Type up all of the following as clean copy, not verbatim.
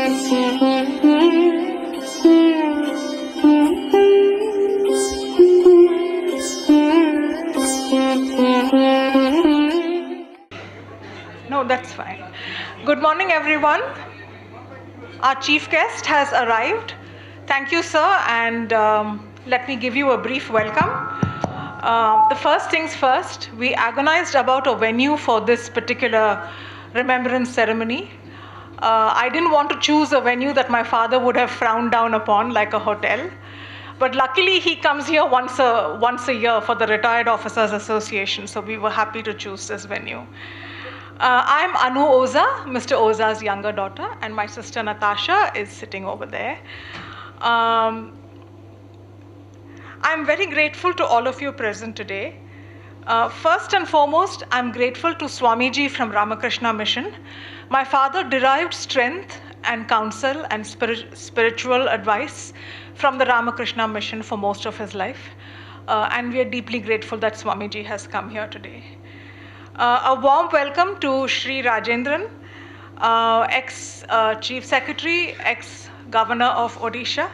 No, that's fine. Good morning, everyone. Our chief guest has arrived. Thank you, sir, and let me give you a brief welcome. The first things first, we agonized about a venue for this particular remembrance ceremony. I didn't want to choose a venue that my father would have frowned down upon, like a hotel. But luckily, he comes here once a year for the Retired Officers Association, so we were happy to choose this venue. I'm Anu Oza, Mr. Oza's younger daughter, and my sister Natasha is sitting over there. I'm very grateful to all of you present today. First and foremost, I'm grateful to Swamiji from Ramakrishna Mission. My father derived strength and counsel and spiritual advice from the Ramakrishna Mission for most of his life. And we are deeply grateful that Swamiji has come here today. A warm welcome to Sri Rajendran, ex-Chief Secretary, ex-Governor of Odisha.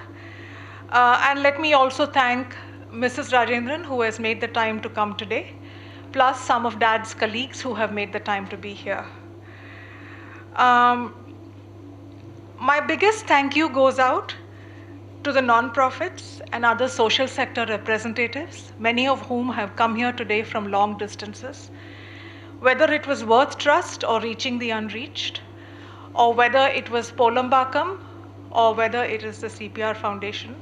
And let me also thank Mrs. Rajendran, who has made the time to come today, plus some of Dad's colleagues who have made the time to be here. My biggest thank you goes out to the non-profits and other social sector representatives, many of whom have come here today from long distances. Whether it was Worth Trust or Reaching the Unreached, or whether it was Polambakam, or whether it is the CPR Foundation,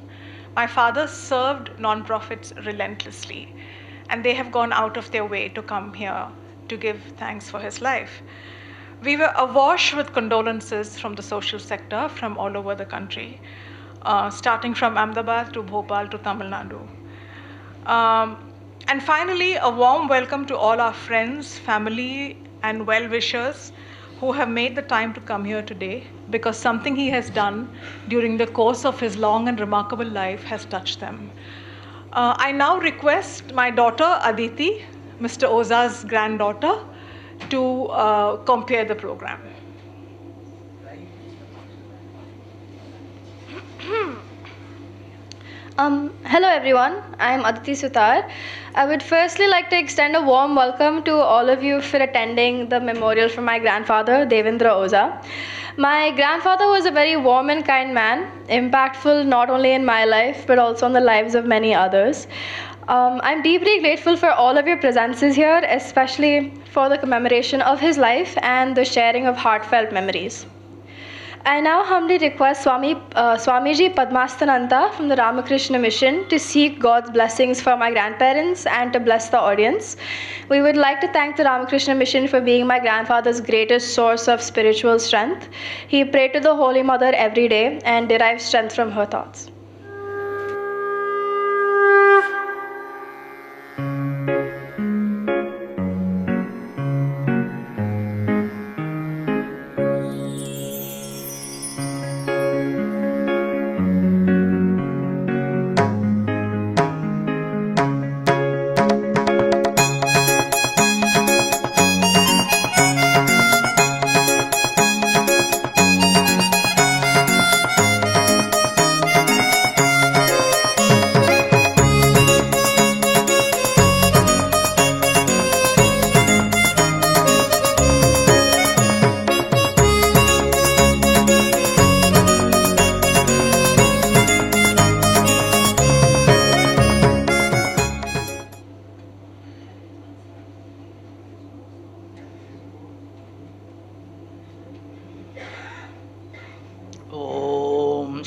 my father served non-profits relentlessly, and they have gone out of their way to come here to give thanks for his life. We were awash with condolences from the social sector from all over the country, starting from Ahmedabad to Bhopal to Tamil Nadu. And finally, a warm welcome to all our friends, family, and well-wishers who have made the time to come here today, because something he has done during the course of his long and remarkable life has touched them. I now request my daughter, Aditi, Mr. Oza's granddaughter, to compare the program. Hello everyone, I am Aditi Sutar. I would firstly like to extend a warm welcome to all of you for attending the memorial for my grandfather, Devendra Oza. My grandfather was a very warm and kind man, impactful not only in my life but also in the lives of many others. I'm deeply grateful for all of your presences here, especially for the commemoration of his life and the sharing of heartfelt memories. I now humbly request Swamiji Padmastananta from the Ramakrishna Mission to seek God's blessings for my grandparents and to bless the audience. We would like to thank the Ramakrishna Mission for being my grandfather's greatest source of spiritual strength. He prayed to the Holy Mother every day and derived strength from her thoughts.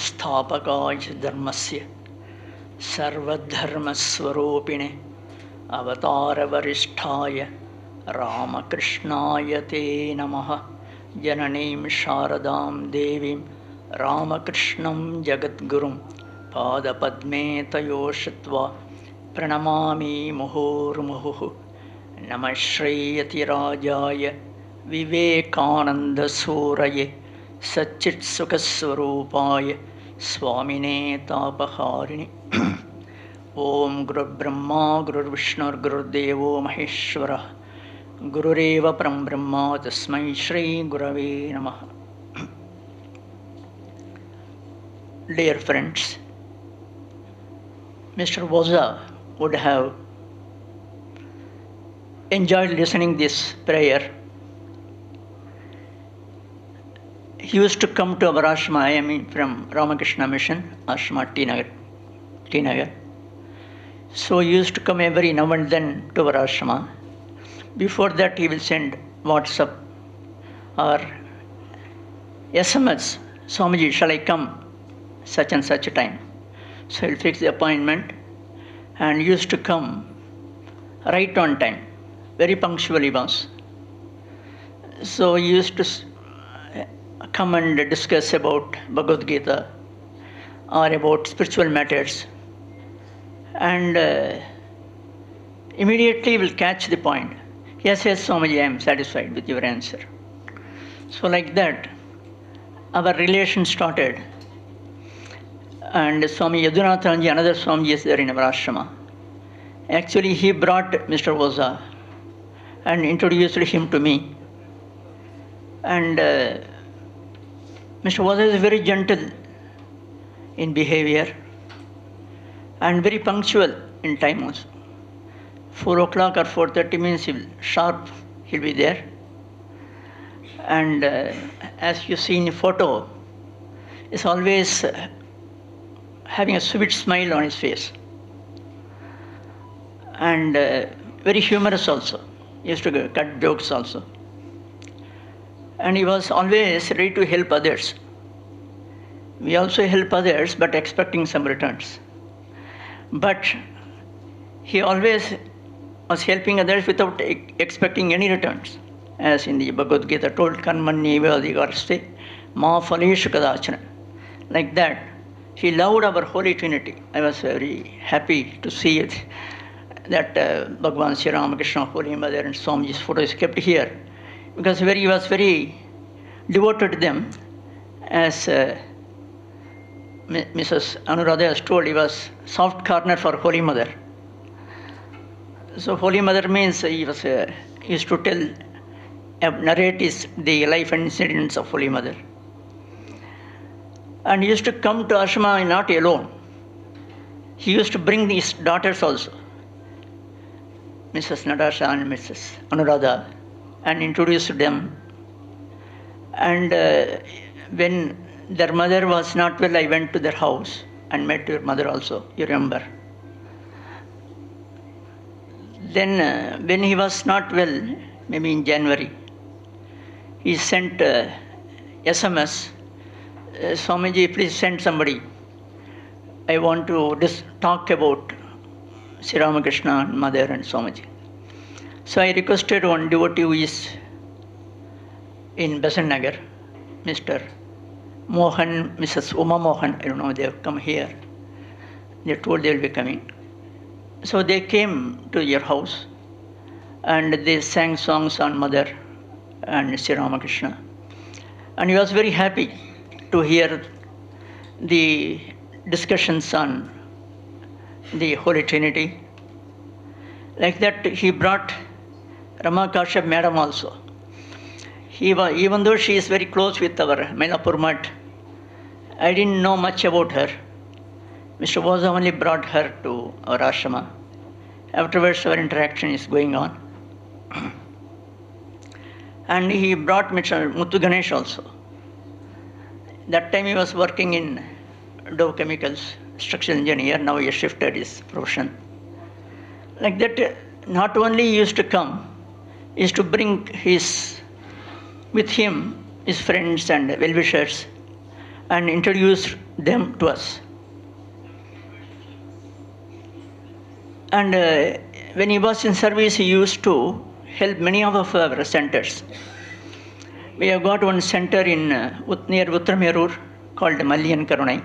स्थापकाय धर्मस्य सर्वधर्मस्वरूपिणे अवतारवरिष्ठाय रामकृष्णाय ते नमः। जननीं शारदां देवीं रामकृष्णं जगद्गुरुं पादपद्मे तयोषित्वा प्रणमामि मुहुर्मुहुः। नमः श्रीयतिराजाय विवेकानन्दसूरये सच्चित्सुखस्वरूपाय स्वामिने तापहारिणे। ॐ गुरुर्ब्रह्मा गुरुर्विष्णुर्गुरुर्देवो महेश्वरः गुरुरेव परं ब्रह्म तस्मै श्री गुरवे नमः। dear friends, Mr. Oza would have enjoyed listening this prayer. He used to come to our ashrama, I mean from Ramakrishna Mission, ashrama T Nagar. So he used to come every now and then to our ashrama. Before that, he will send WhatsApp or SMS, Swamiji, shall I come such and such a time? So he'll fix the appointment and used to come right on time. Very punctual he was. So he used to come and discuss about Bhagavad Gita or about spiritual matters. And immediately will catch the point. Yes, Swamiji, I am satisfied with your answer. So like that, our relation started. And Swami Yadunathanji, another Swamiji is there in our ashrama. Actually, he brought Mr. Oza and introduced him to me. And Mr. Oza is very gentle in behavior and very punctual in time also. 4 o'clock or 4:30 means he'll be there. And as you see in the photo, is always having a sweet smile on his face. And very humorous also. He used to cut jokes also. And he was always ready to help others. We also help others, but expecting some returns. But he always was helping others without expecting any returns. As in the Bhagavad Gita told, Karmanyeva adhikarsate ma phaleshu kadachana. Like that, he loved our Holy Trinity. I was very happy to see it, that Bhagavan Sri Ramakrishna, Holy Mother, and Swamiji's photo is kept here. Because he was very devoted to them. As Mrs. Anuradha has told, he was soft corner for Holy Mother. So Holy Mother means he used to narrate the life and incidents of Holy Mother. And he used to come to ashrama not alone. He used to bring his daughters also, Mrs. Natasha and Mrs. Anuradha, and introduce them. And when their mother was not well, I went to their house and met your mother also, you remember. Then when he was not well, maybe in January, he sent SMS, Swamiji, please send somebody. I want to talk about Sri Ramakrishna and Mother and Swamiji. So I requested one devotee who is in Besant Nagar, Mr. Mohan, Mrs. Uma Mohan, I don't know, they have come here. They told they will be coming. So they came to your house and they sang songs on Mother and Sri Ramakrishna. And he was very happy to hear the discussions on the Holy Trinity. Like that, he brought Rama Kashyap Madam also. Even though she is very close with our Mailapur Mutt, I didn't know much about her. Mr. Oza only brought her to our ashrama. Afterwards, our interaction is going on. And he brought Mr. Muthu Ganesh also. That time he was working in Dow Chemicals, structural engineer. Now he has shifted his profession. Like that, not only he used to come, he used to bring with him his friends and well-wishers and introduce them to us. And when he was in service, he used to help many of our centers. We have got one center in near Uttaramerur called Mallian Karunai.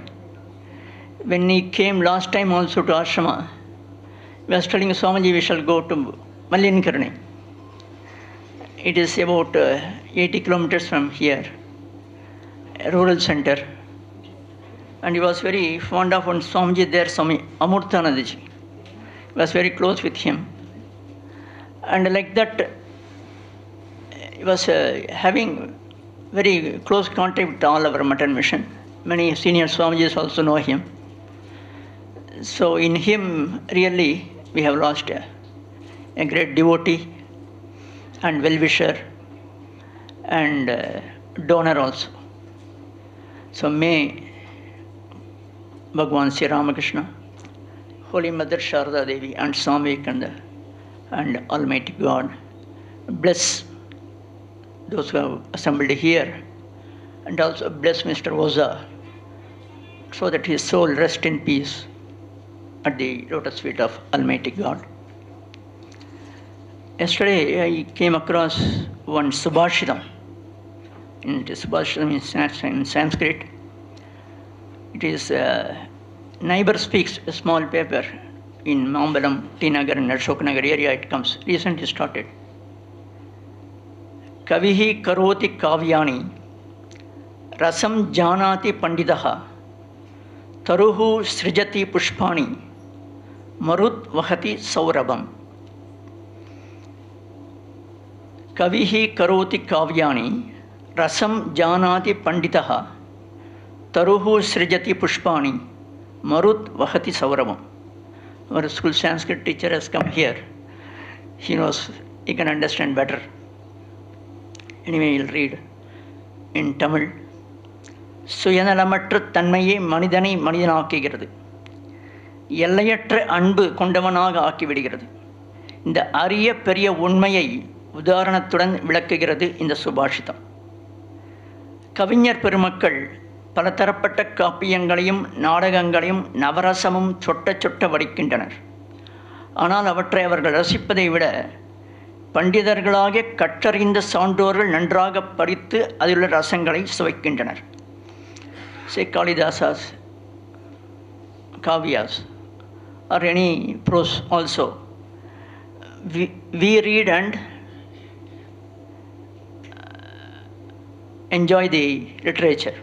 When he came last time also to ashrama, we was telling Swamiji we shall go to Mallian Karunai. It is about 80 kilometers from here, a rural center. And he was very fond of one Swamiji there, Swami Amurtanandaji. He was very close with him. And like that, he was having very close contact with all our Mutton Mission. Many senior Swamijis also know him. So in him, really, we have lost a great devotee and well-wisher and donor also. So may Bhagwan Sri Ramakrishna, Holy Mother Sharda Devi and Swami Vivekananda and Almighty God bless those who have assembled here and also bless Mr. Oza so that his soul rest in peace at the lotus feet of Almighty God. Yesterday I came across one Subhashitam. Subhashitam in Sanskrit. It is Neighbor Speaks, a small paper in Mambalam, T Nagar and Ashoknagar area it comes, recently started. Kavihi karoti kavyani rasam janati pandidaha taruhu srijati pushpani marut vahati saurabam. Kavihi karoti kavyani rasam janati pandidaha taruhu srijati pushpani marut vahati saurabam. Our school Sanskrit teacher has come here. He knows, he can understand better. Anyway, he'll read in Tamil. சுயநலமற்ற தன்மையே மனிதனை மனிதனாக்குகிறது, எல்லையற்ற அன்பு கொண்டவனாக ஆக்கிவிடுகிறது. இந்த அரிய பெரிய உண்மையை உதாரணத்துடன் விளக்குகிறது இந்த சுபாஷிதம். கவிஞர் பெருமக்கள் பலதரப்பட்ட காப்பியங்களையும் நாடகங்களையும் நவரசமும் சொட்ட சொட்ட வடிக்கின்றனர். ஆனால் அவற்றை அவர்கள் ரசிப்பதை விட பண்டிதர்களாக கற்றறிந்த சான்றோர்கள் நன்றாக படித்து அதிலுள்ள ரசங்களை சுவைக்கின்றனர். Say Kalidasa's Kavyas or any prose also. We read and enjoy the literature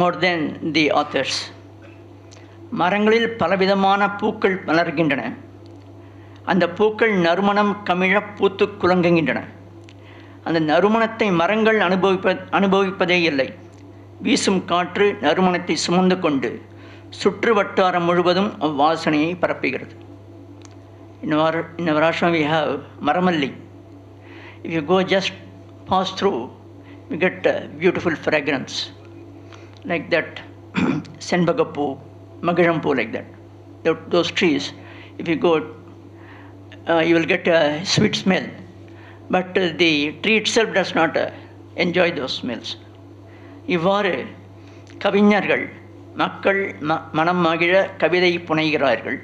more than the authors. மரங்களில் பலவிதமான பூக்கள் மலர்கின்றன. அந்த பூக்கள் நறுமணம் கமிழ பூத்து குலுங்குகின்றன. அந்த நறுமணத்தை மரங்கள் அனுபவிப்பதே இல்லை. வீசும் காற்று நறுமணத்தை சுமந்து கொண்டு சுற்று வட்டாரம் முழுவதும் அவ்வாசனையை பரப்புகிறது. In our ashram we have maramalli. If you go just pass through, you get a beautiful fragrance like that. Senbagappu, Magarampu, like that. Those trees, if you go, you will get a sweet smell. But the tree itself does not enjoy those smells. இவ்வாறு கவிஞர்கள் மக்கள் மனம் மகிழ கவிதை புனைகிறார்கள்.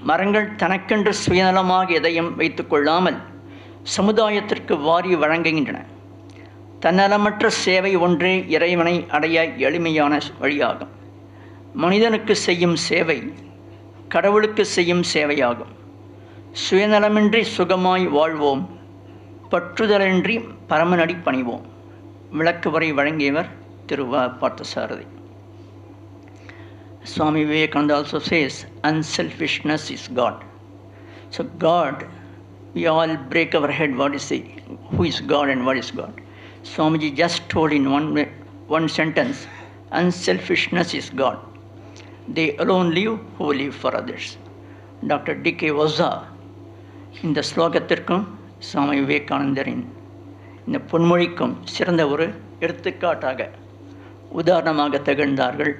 மரங்கள் தனக்கென்று சுயநலமாக எதையும் வைத்து கொள்ளாமல் சமுதாயத்திற்கு வாரி வழங்குகின்றன. தன்னலமற்ற சேவை ஒன்றே இறைவனை அடைய எளிமையான வழியாகும். மனிதனுக்கு செய்யும் சேவை கடவுளுக்கு செய்யும் சேவையாகும். சுயநலமின்றி சுகமாய் வாழ்வோம், பற்றுதலின்றி பரமனடி பணிவோம். விளக்குவரை வழங்கியவர் திரு வ. Parthasarathy. Swami Vivekananda also says, unselfishness is God. So God, we all break our head, who is God and what is God? Swamiji just told in one sentence, unselfishness is God. They alone live who live for others. Dr. D.K.Oza இந்த ஸ்லோகத்திற்கும் சுவாமி விவேகானந்தரின் இந்த பொன்மொழிக்கும் சிறந்த ஒரு எடுத்துக்காட்டாக உதாரணமாக திகழ்ந்தார்கள்.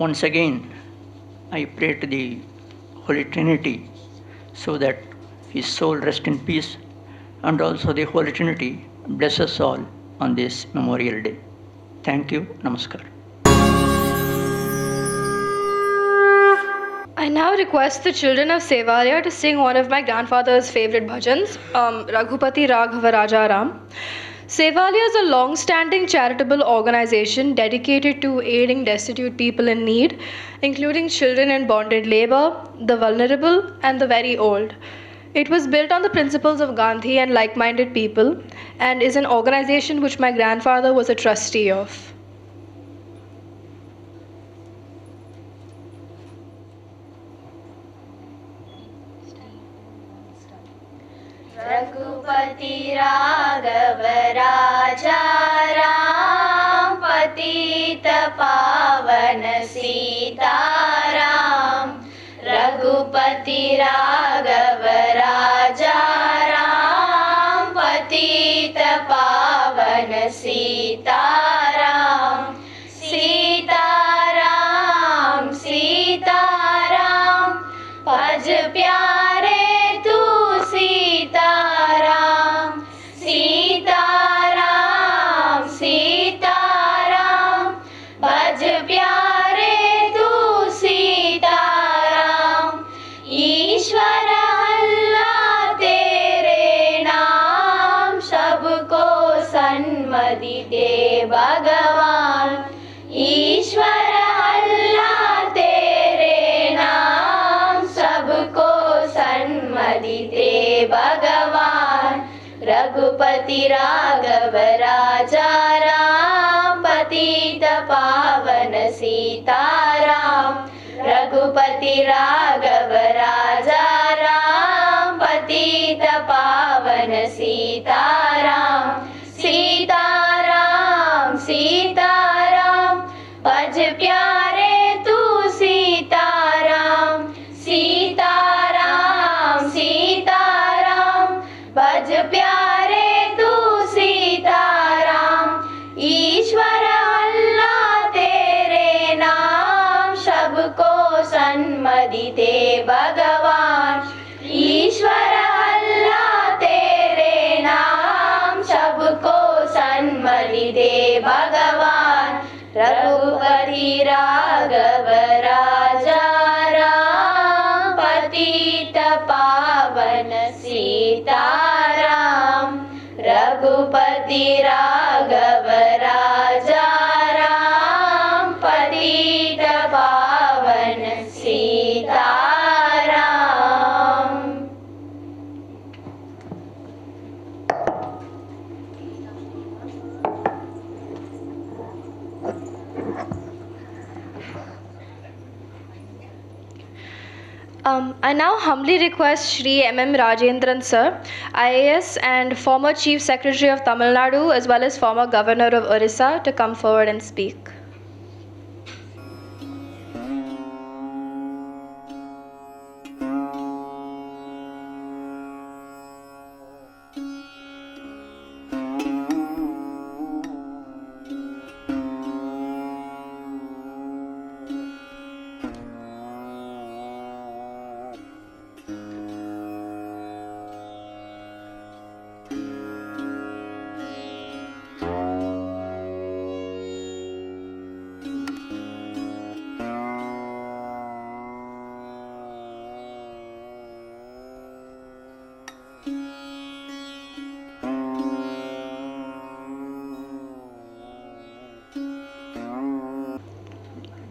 Once again, I pray to the Holy Trinity so that his soul rest in peace, and also the Holy Trinity bless us all on this Memorial Day. Thank you. Namaskar. I now request the children of Sevalya to sing one of my grandfather's favorite bhajans, Raghupati Raghava Raja Ram. Sevalya is a long-standing charitable organization dedicated to aiding destitute people in need, including children in bonded labor, the vulnerable, and the very old. It was built on the principles of Gandhi and like-minded people, and is an organization which my grandfather was a trustee of. Raghupati Raghav राजा राम। पतित पावन सीताराम रघुपति राघव राजा राम पतित पावन सीताराम सीताराम सीताराम भज प्यारे तू सीताराम सीताराम सीताराम भज प्यारे तू सीताराम ईश्वर अल्लाह तेरे नाम सबको सन्मति दे भगवान ईश्वर अल्लाह तेरे नाम सबको सन्मति दे भगवान रघुपति राघव राजा राम पतित पावन सीताराम रघुपति राघव राजा राम पतित पावन सीताराम सीताराम सीताराम भज प्यारे तू सीताराम सीताराम सीताराम भज प्यारे तू सीताराम ईश्वर अल्लाह तेरे नाम सबको सन्मति दे भगवान ईश्वर अल्लाह तेरे नाम सबको सन्मति दे भगवान रघुपति राघव राजा राम पतित पावन सीताराम रघुपति राघव राजा राम पतित पावन Sitaram I now humbly request Shri M.M. Rajendran Sir, IAS and former Chief Secretary of Tamil Nadu as well as former Governor of Orissa to come forward and speak.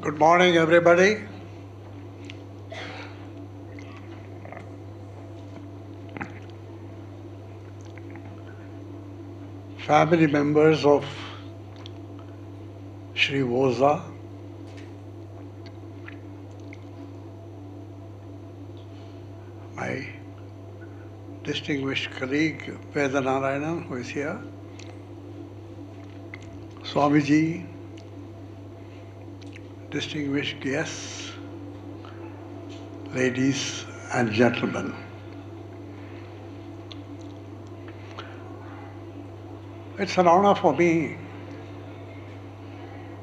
Good morning, everybody. Family members of Shri Oza, my distinguished colleague Vedanarayanan, who is here, Swamiji, distinguished guests, ladies and gentlemen. It's an honor for me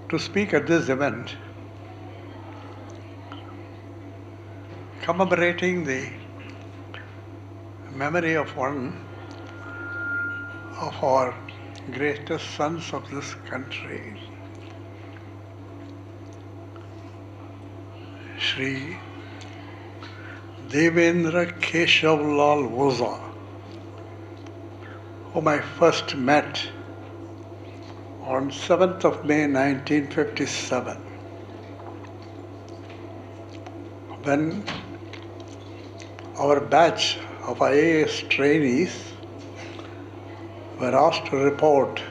to speak at this event commemorating the memory of one of our greatest sons of this country, Shri Devendra Keshavlal Oza, whom I first met on 7th of May 1957, when our batch of IAS trainees were asked to report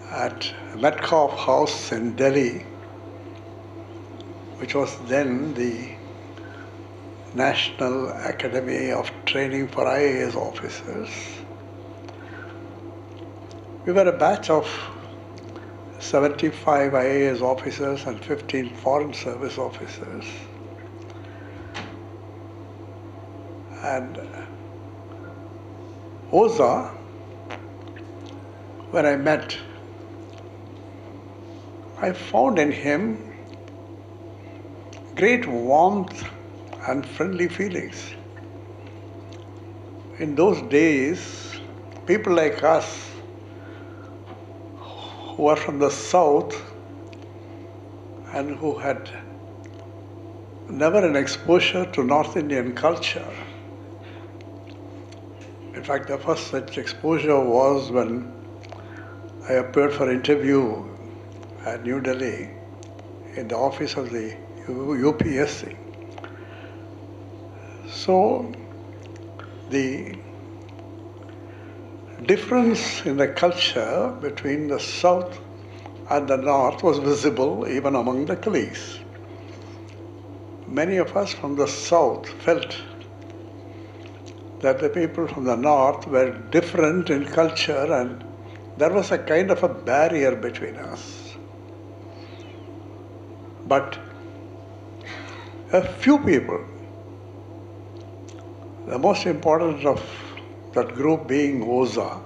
at Metcalfe House in Delhi, which was then the National Academy of Training for IAS Officers. We were a batch of 75 IAS officers and 15 Foreign Service officers. And Oza, when I met, I found in him great warmth and friendly feelings. In those days, people like us who are from the south and who had never an exposure to North Indian culture. In fact, the first such exposure was when I appeared for interview at New Delhi in the office of the UPSC. So the difference in the culture between the south and the north was visible even among the colleagues. Many of us from the south felt that the people from the north were different in culture, and there was a kind of a barrier between us. But a few people, the most important of that group being Oza,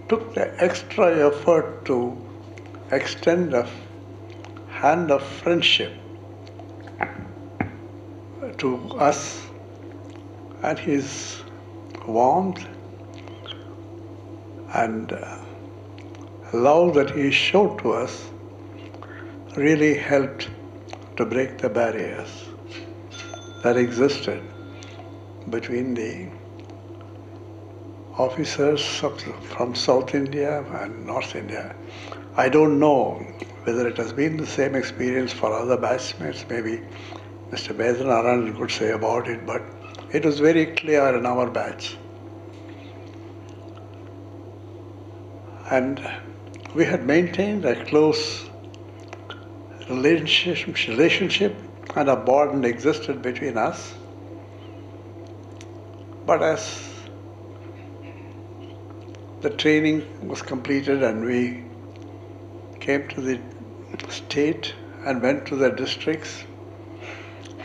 took the extra effort to extend a hand of friendship to us, and his warmth and love that he showed to us really helped to break the barriers that existed between the officers from South India and North India. I don't know whether it has been the same experience for other batchmates. Maybe Mr. Bedanaran could say about it, but it was very clear in our batch. And we had maintained a close relationship and a bond existed between us. But as the training was completed and we came to the state and went to the districts,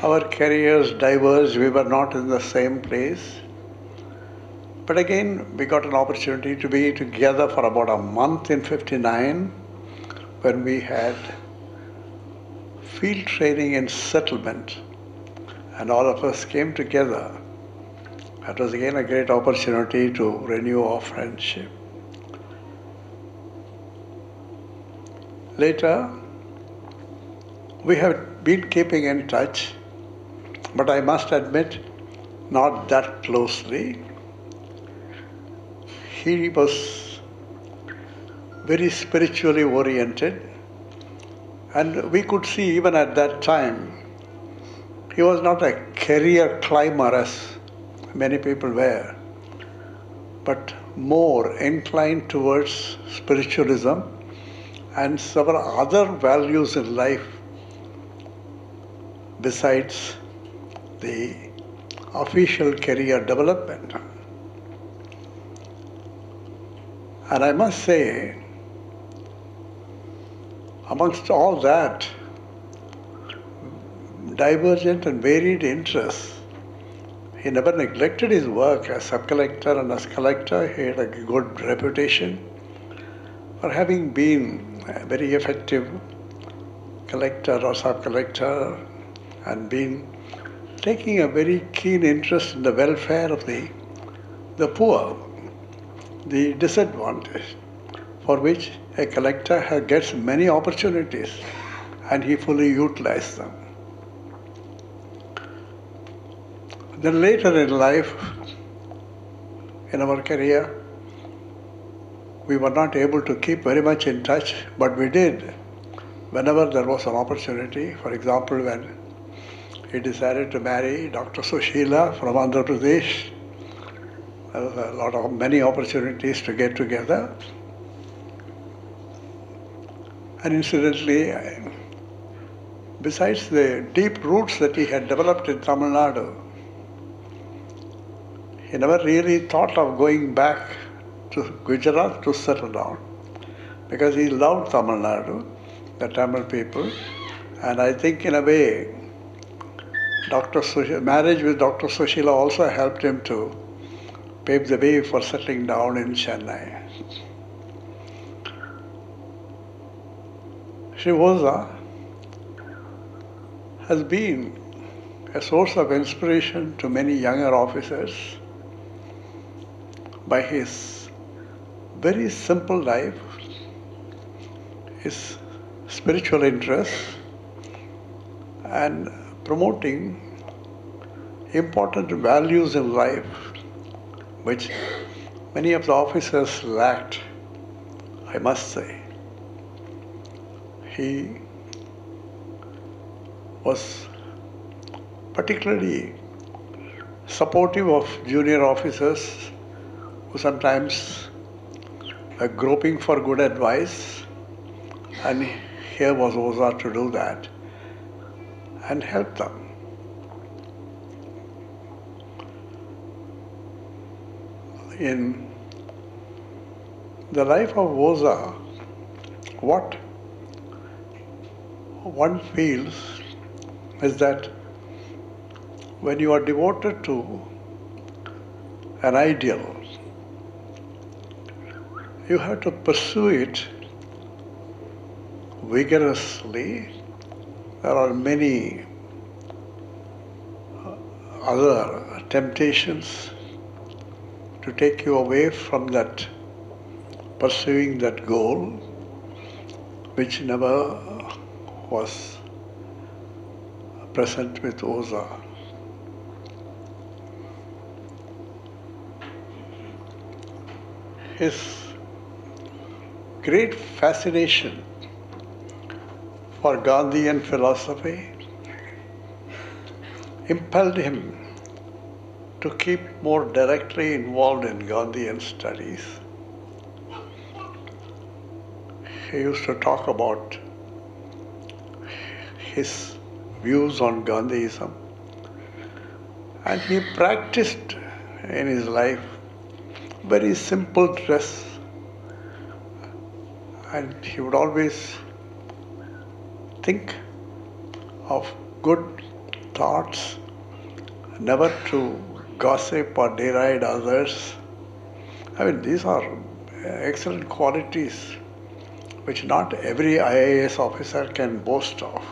our careers diverged. We were not in the same place. But again, we got an opportunity to be together for about a month in '59 when we had field training in settlement, and all of us came together. That was again a great opportunity to renew our friendship. Later, we have been keeping in touch, but I must admit, not that closely. He was very spiritually oriented, and we could see even at that time, he was not a career climber as many people were, but more inclined towards spiritualism and several other values in life besides the official career development. And I must say, amongst all that divergent and varied interests, he never neglected his work as sub-collector, and as collector he had a good reputation for having been a very effective collector or sub-collector and been taking a very keen interest in the welfare of the poor, the disadvantaged, for which a collector gets many opportunities and he fully utilized them. Then later in life, in our career, we were not able to keep very much in touch, but we did whenever there was an opportunity. For example, when he decided to marry Dr. Sushila from Andhra Pradesh, there was many opportunities to get together. And incidentally, besides the deep roots that he had developed in Tamil Nadu, he never really thought of going back to Gujarat to settle down. because he loved Tamil Nadu, the Tamil people, and I think in a way, marriage with Dr. Sushila also helped him to pave the way for settling down in Chennai. Sri Oza has been a source of inspiration to many younger officers by his very simple life, his spiritual interests, and promoting important values in life which many of the officers lacked, I must say. He was particularly supportive of junior officers who sometimes were groping for good advice, and here was Oza to do that and help them. In the life of Oza, what one feels is that when you are devoted to an ideal, you have to pursue it vigorously. There are many other temptations to take you away from that, pursuing that goal, which never was present with Oza. His great fascination for Gandhian philosophy impelled him to keep more directly involved in Gandhian studies. He used to talk about his views on Gandhism, and he practiced in his life very simple dress, and he would always think of good thoughts, never to gossip or deride others. I mean, these are excellent qualities which not every IAS officer can boast of.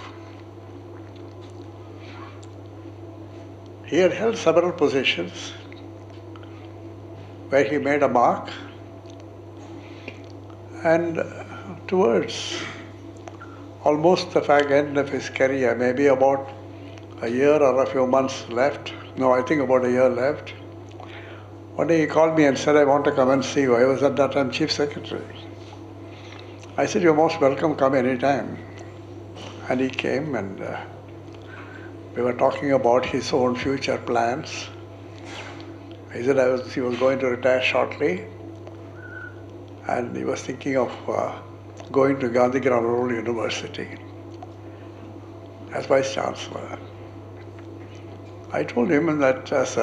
He had held several positions where he made a mark, and towards almost the fag end of his career, maybe about a year or a few months left, no, I think about a year left, one day he called me and said, I want to come and see you. I was at that time Chief Secretary. I said, you're most welcome, come anytime. And he came, and we were talking about his own future plans. He said he was going to retire shortly, and he was thinking of going to Gandhigram Rural University as Vice Chancellor. I told him that as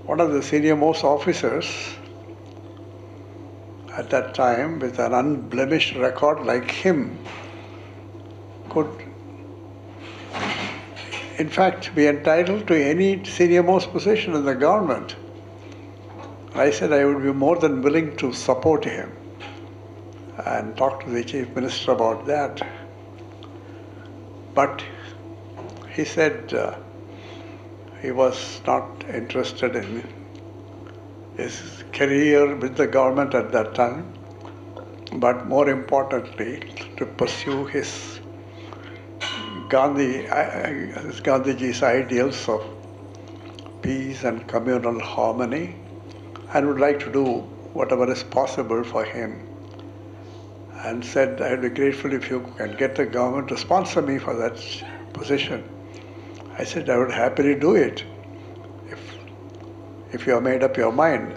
one of the senior most officers at that time, with an unblemished record like him, could in fact be entitled to any senior most position in the government. I said I would be more than willing to support him and talk to the Chief Minister about that. But he said he was not interested in his career with the government at that time, but more importantly, to pursue his Gandhiji's ideals of peace and communal harmony, and would like to do whatever is possible for him. And said, I'd be grateful if you can get the government to sponsor me for that position. I said, I would happily do it if you have made up your mind.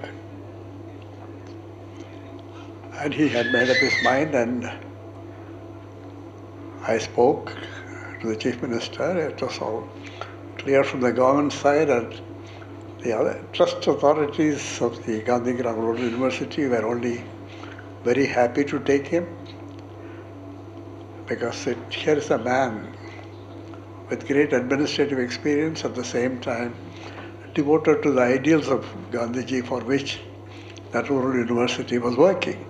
And he had made up his mind, and I spoke to the Chief Minister. It was all clear from the government side, and the other trust authorities of the Gandhigram Rural University were only very happy to take him, because here is a man with great administrative experience, at the same time devoted to the ideals of Gandhiji, for which that rural university was working.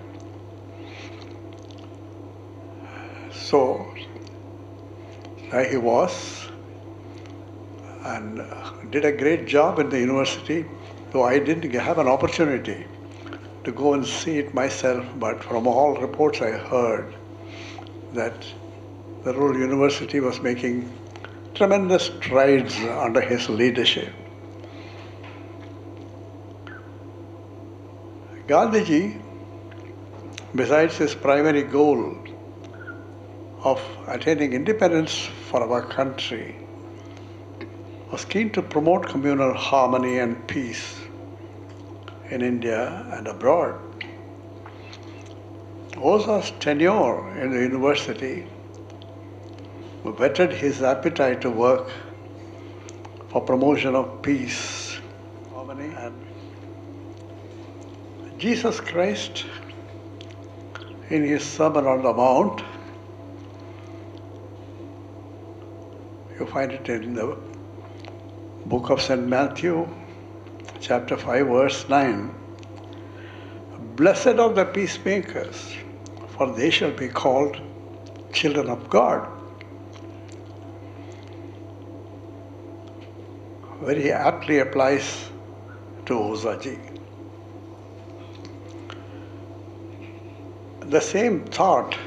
So there he was, and did a great job in the university, though I didn't have an opportunity to go and see it myself, but from all reports I heard that the rural university was making tremendous strides under his leadership. Gandhiji, besides his primary goal of attaining independence for our country, was keen to promote communal harmony and peace in India and abroad. Oza's tenure in the university whetted his appetite to work for promotion of peace, harmony, and Jesus Christ, in his Sermon on the Mount, you find it in the book of St. Matthew, chapter 5, verse 9. Blessed are the peacemakers, for they shall be called children of God. Very aptly applies to Ozaji. The same thought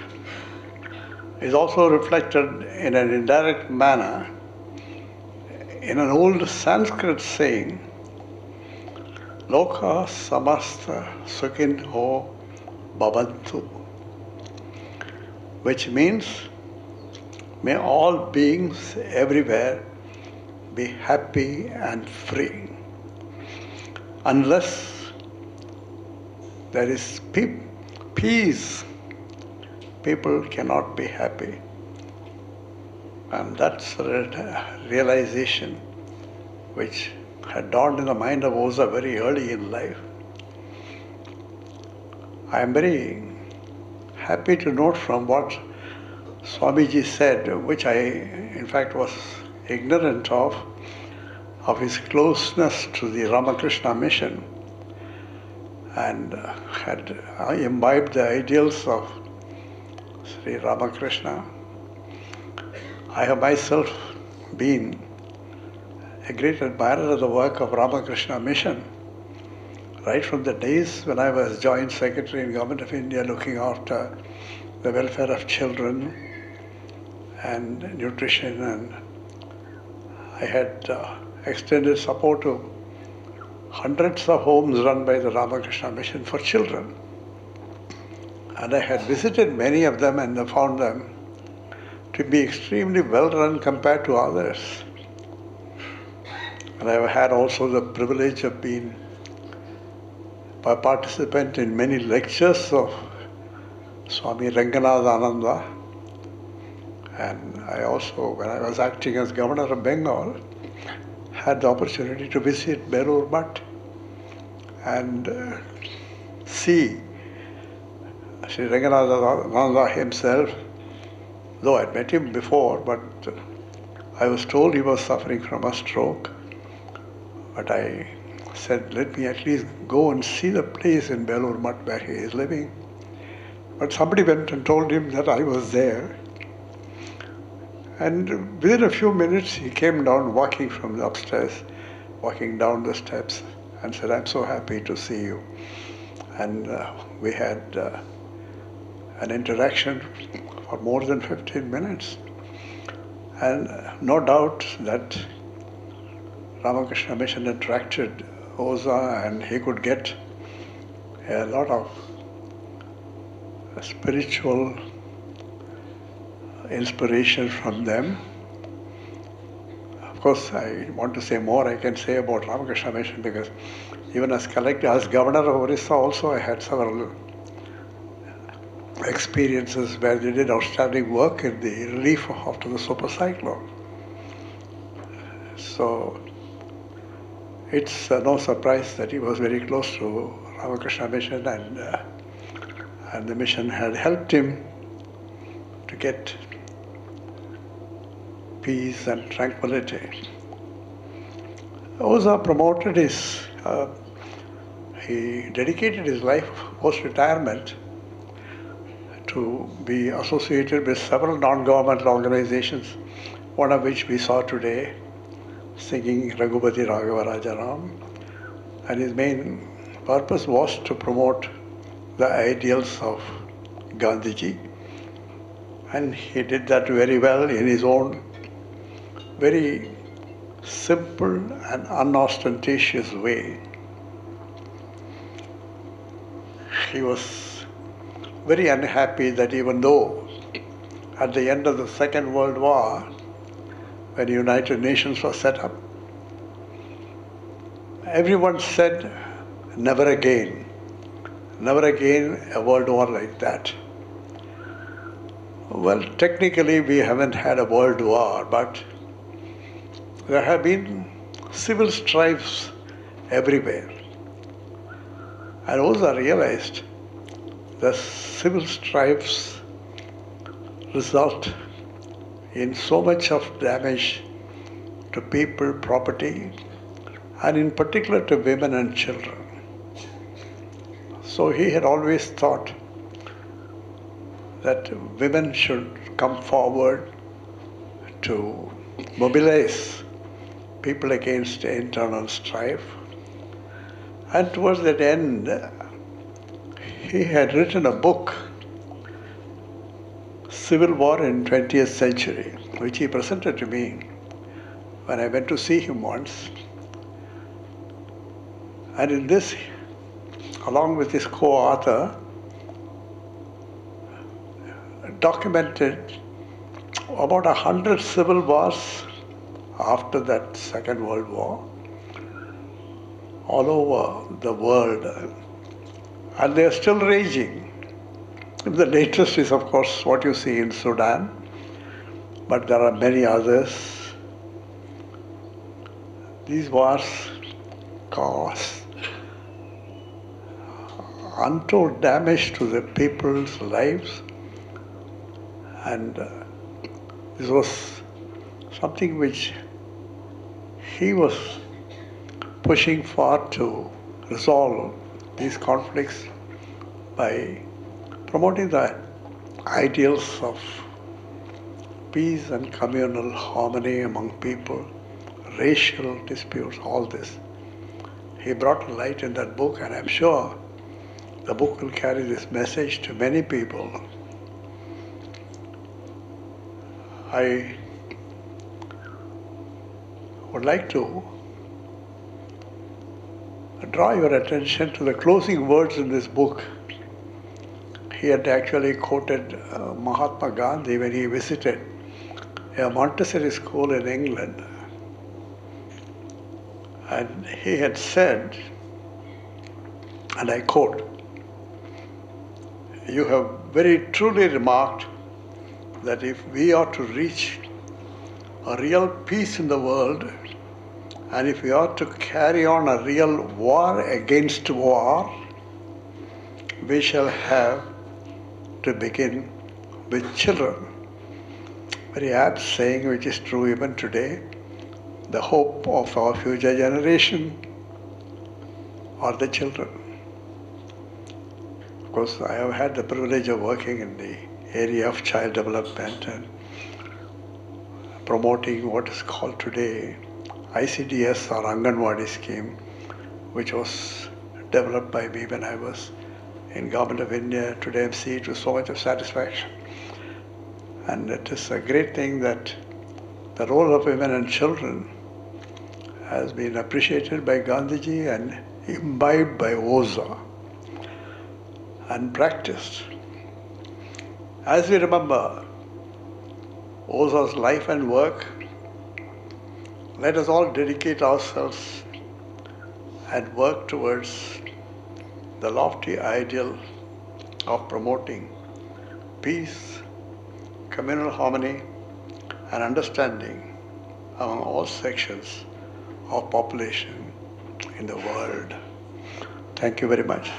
is also reflected in an indirect manner in an old Sanskrit saying, Loka samasta sukhinho bhavantu, which means, may all beings everywhere be happy and free. Unless there is peace, people cannot be happy. And that's a realization which had dawned in the mind of Oza very early in life. I am very happy to note from what Swamiji said, which I in fact was ignorant of his closeness to the Ramakrishna mission, and had imbibed the ideals of Sri Ramakrishna. I have myself been a great admirer of the work of Ramakrishna mission, right from the days when I was Joint Secretary in Government of India looking after the welfare of children and nutrition, and I had extended support to hundreds of homes run by the Ramakrishna Mission for children. And I had visited many of them and found them to be extremely well run compared to others. And I have had also the privilege of being a participant in many lectures of Swami Ranganathananda. And I also, when I was acting as Governor of Bengal, had the opportunity to visit Belur Mutt and see Sri Ranganathananda himself, though I had met him before, but I was told he was suffering from a stroke. But I said, let me at least go and see the place in Belur Mutt where he is living. But somebody went and told him that I was there. And within a few minutes, he came down walking from the upstairs, walking down the steps, and said, I'm so happy to see you. And we had an interaction for more than 15 minutes. And no doubt that Ramakrishna Mission attracted Oza, and he could get a lot of spiritual inspiration from them. Of course, I want to say more I can say about Ramakrishna Mission, because even as collector, as governor of Orissa also, I had several experiences where they did outstanding work in the relief after the super cyclone. So it's no surprise that he was very close to Ramakrishna Mission, and and the mission had helped him to get peace and tranquility. Oza promoted he dedicated his life post-retirement to be associated with several non-governmental organizations, one of which we saw today, singing Raghupati Raghava Rajaram. And his main purpose was to promote the ideals of Gandhiji. And he did that very well in his own very simple and unostentatious way. He was very unhappy that even though at the end of the Second World War, when the United Nations was set up, everyone said, never again a world war like that. Well, technically we haven't had a world war, but there have been civil strifes everywhere. And Oza realized the civil strifes result in so much of damage to people, property, and in particular to women and children. So he had always thought that women should come forward to mobilize people against internal strife. And towards that end, he had written a book, Civil War in 20th Century, which he presented to me when I went to see him once. And in this, along with his co-author, documented about 100 civil wars after that Second World War all over the world. And they are still raging. The latest is, of course, what you see in Sudan, but there are many others. These wars cause untold damage to the people's lives, and this was something which he was pushing for, to resolve these conflicts by promoting the ideals of peace and communal harmony among people, racial disputes, all this. He brought light in that book, and I'm sure the book will carry this message to many people. I would like to draw your attention to the closing words in this book. He had actually quoted Mahatma Gandhi when he visited a Montessori school in England. And he had said, and I quote, "You have very truly remarked that if we are to reach a real peace in the world, and if we are to carry on a real war against war, we shall have to begin with children." Very apt saying, which is true even today. The hope of our future generation are the children. Of course, I have had the privilege of working in the area of child development and promoting what is called today ICDS, or Anganwadi scheme, which was developed by me when I was in Government of India. Today I'm seeing it with so much of satisfaction. And it is a great thing that the role of women and children has been appreciated by Gandhiji and imbibed by Oza and practiced. As we remember Oza's life and work, let us all dedicate ourselves and work towards the lofty ideal of promoting peace, communal harmony, and understanding among all sections of population in the world. Thank you very much.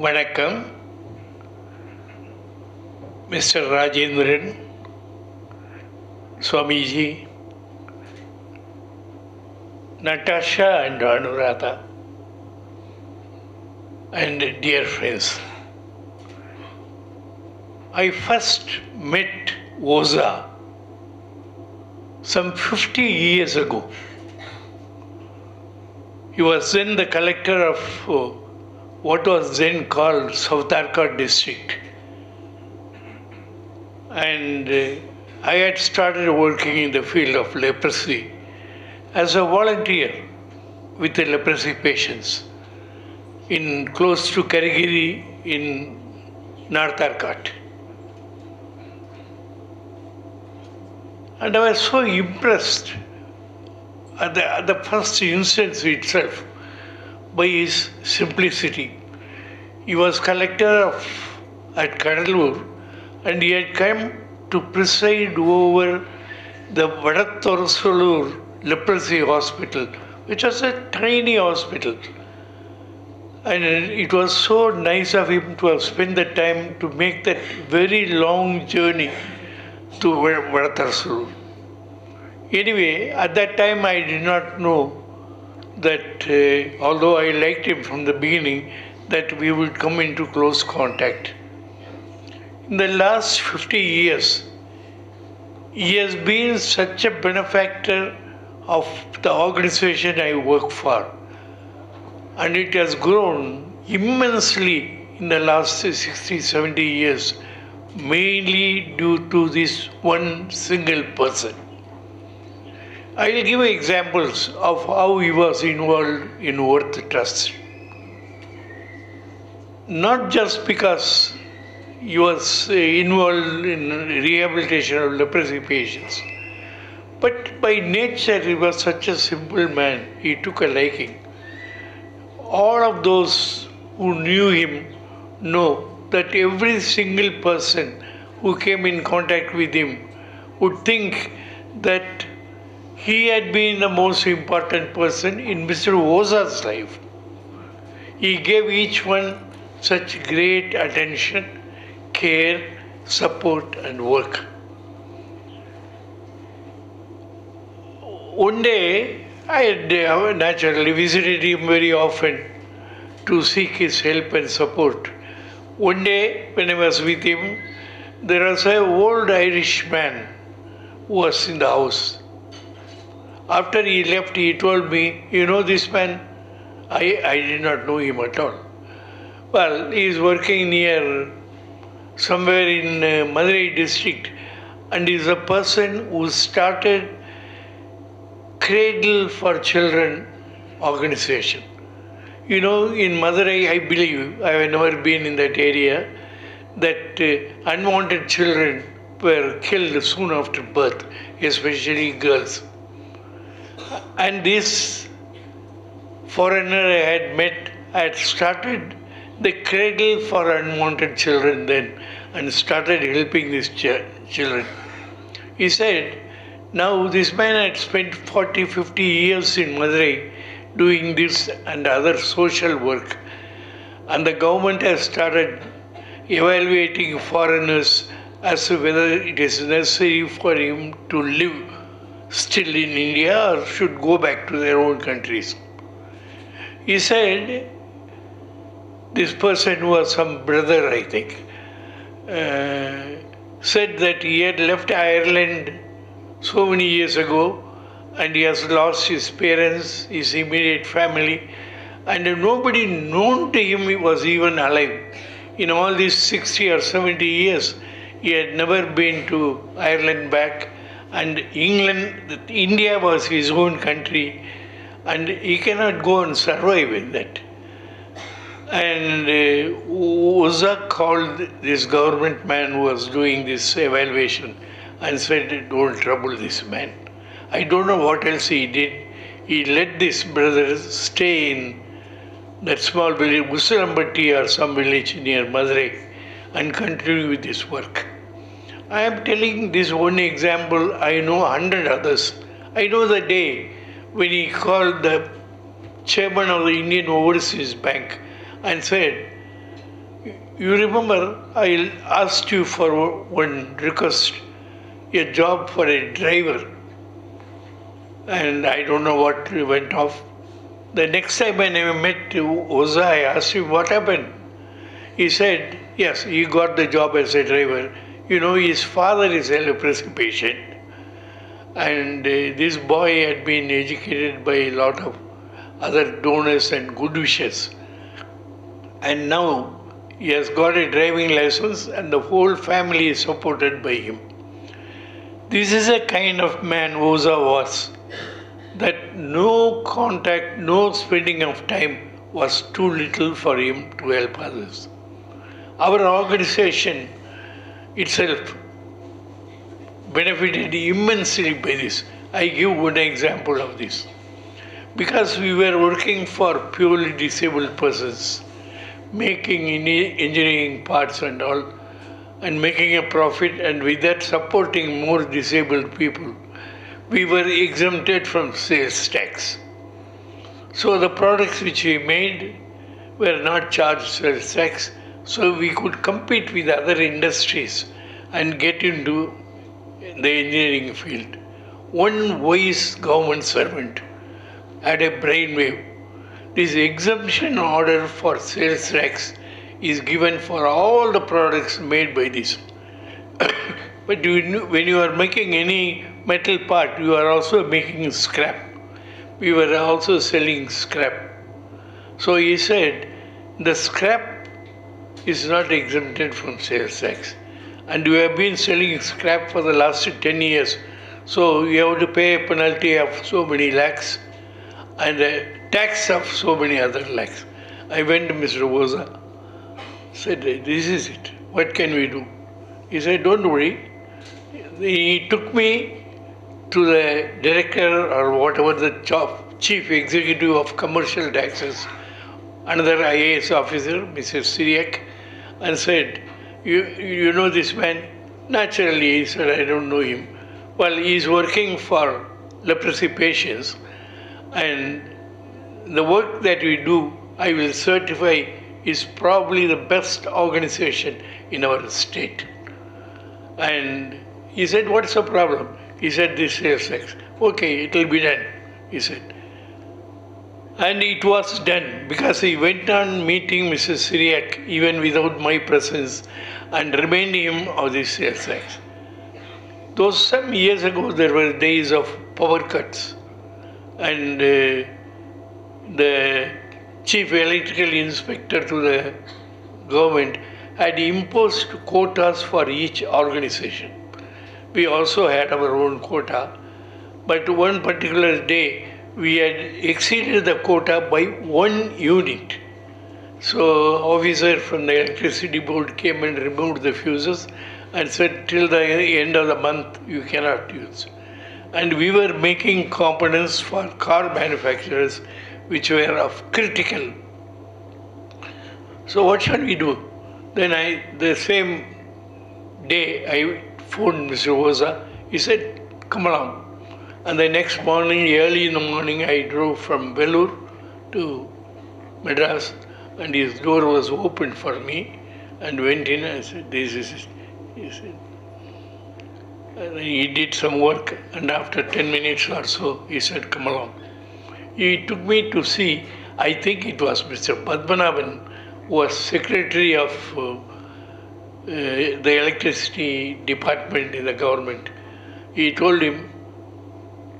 வணக்கம். Mr. Rajendran, Swamiji, Natasha and Anuradha, and dear friends. I first met Oza some 50 years ago. He was then the collector of what was then called South Arcot district. And I had started working in the field of leprosy as a volunteer with the leprosy patients in close to Karigiri in North Arcot. And I was so impressed at the first instance itself by his simplicity. He was collector at Kadalur, and he had come to preside over the Vadattorsolur leprosy hospital, which was a tiny hospital. And it was so nice of him to have spent the time to make that very long journey to Vadattorsolur. Anyway, at that time I did not know that although I liked him from the beginning, that we would come into close contact. In the last 50 years, he has been such a benefactor of the organization I work for, and it has grown immensely in the last 60, 70 years, mainly due to this one single person. I will give examples of how he was involved in Worth Trust. Not just because he was involved in rehabilitation of leprosy patients, but by nature he was such a simple man. He took a liking. All of those who knew him know that every single person who came in contact with him would think that he had been the most important person in Mr. Oza's life. He gave each one such great attention, care, support, and work. One day, I had naturally visited him very often to seek his help and support. One day, when I was with him, there was an old Irish man who was in the house. After he left, he told me, "You know this man?" I did not know him at all. Well, he is working near somewhere in Madurai district, and is a person who started Cradle for Children organization. You know, in Madurai, I believe, I have never been in that area, that unwanted children were killed soon after birth, especially girls. And this foreigner I had met had started the Cradle for Unwanted Children then and started helping these children. He said, now this man had spent 40, 50 years in Madurai doing this and other social work, and the government has started evaluating foreigners as to whether it is necessary for him to live still in India or should go back to their own countries. He said, this person who was some brother, I think, said that he had left Ireland so many years ago and he has lost his parents, his immediate family, and nobody known to him was even alive. In all these 60 or 70 years, he had never been to Ireland back, and England, India was his own country, and he cannot go and survive in that. And Oza called this government man who was doing this evaluation and said, don't trouble this man. I don't know what else he did. He let this brother stay in that small village, Usulambatti or some village near Madurai, and continue with this work. I am telling this one example, I know 100 others. I know the day when he called the chairman of the Indian Overseas Bank and said, "You remember I asked you for one request, a job for a driver, and I don't know what went off. The next time when I met Oza, I asked him what happened. He said, yes, he got the job as a driver. You know, his father is a leprosy patient, and this boy had been educated by a lot of other donors and good wishes. And now he has got a driving license, and the whole family is supported by him. This is a kind of man Oza was, that no contact, no spending of time was too little for him to help others. Our organization itself benefited immensely by this. I give one example of this. Because we were working for purely disabled persons, making engineering parts and all, and making a profit, and with that supporting more disabled people, we were exempted from sales tax. So the products which we made were not charged sales tax, so we could compete with other industries and get into the engineering field. One wise government servant had a brainwave. This exemption order for sales tax is given for all the products made by this. But when you are making any metal part, you are also making scrap. We were also selling scrap. So he said, the scrap is not exempted from sales tax. And we have been selling scrap for the last 10 years. So you have to pay a penalty of so many lakhs and a tax of so many other lakhs. I went to Mr. Oza, said, this is it. What can we do? He said, don't worry. He took me to the director or whatever the chief executive of commercial taxes, another IAS officer, Mr. Syriac, and said, you know this man? Naturally, he said, I don't know him. Well, he is working for leprosy patients, and the work that we do, I will certify, is probably the best organization in our state. And he said, what's the problem? He said, this sales tax. Okay, it will be done, he said. And it was done because he went on meeting Mrs. Syriac even without my presence and reminding him of this sales tax. Those some years ago, there were days of power cuts, and the chief electrical inspector to the government had imposed quotas for each organization. We also had our own quota, but one particular day we had exceeded the quota by 1 unit. So officer from the electricity board came and removed the fuses and said, till the end of the month you cannot use. And we were making components for car manufacturers which were of critical. So what shall we do? Then the same day I phoned Mr. Oza. He said, come along. And the next morning, early in the morning, I drove from Vellore to Madras, and his door was opened for me, and went in and said, this is it. He said, and he did some work, and after 10 minutes or so, he said, come along. He took me to see, I think it was Mr. Padmanabhan, who was secretary of the electricity department in the government. He told him,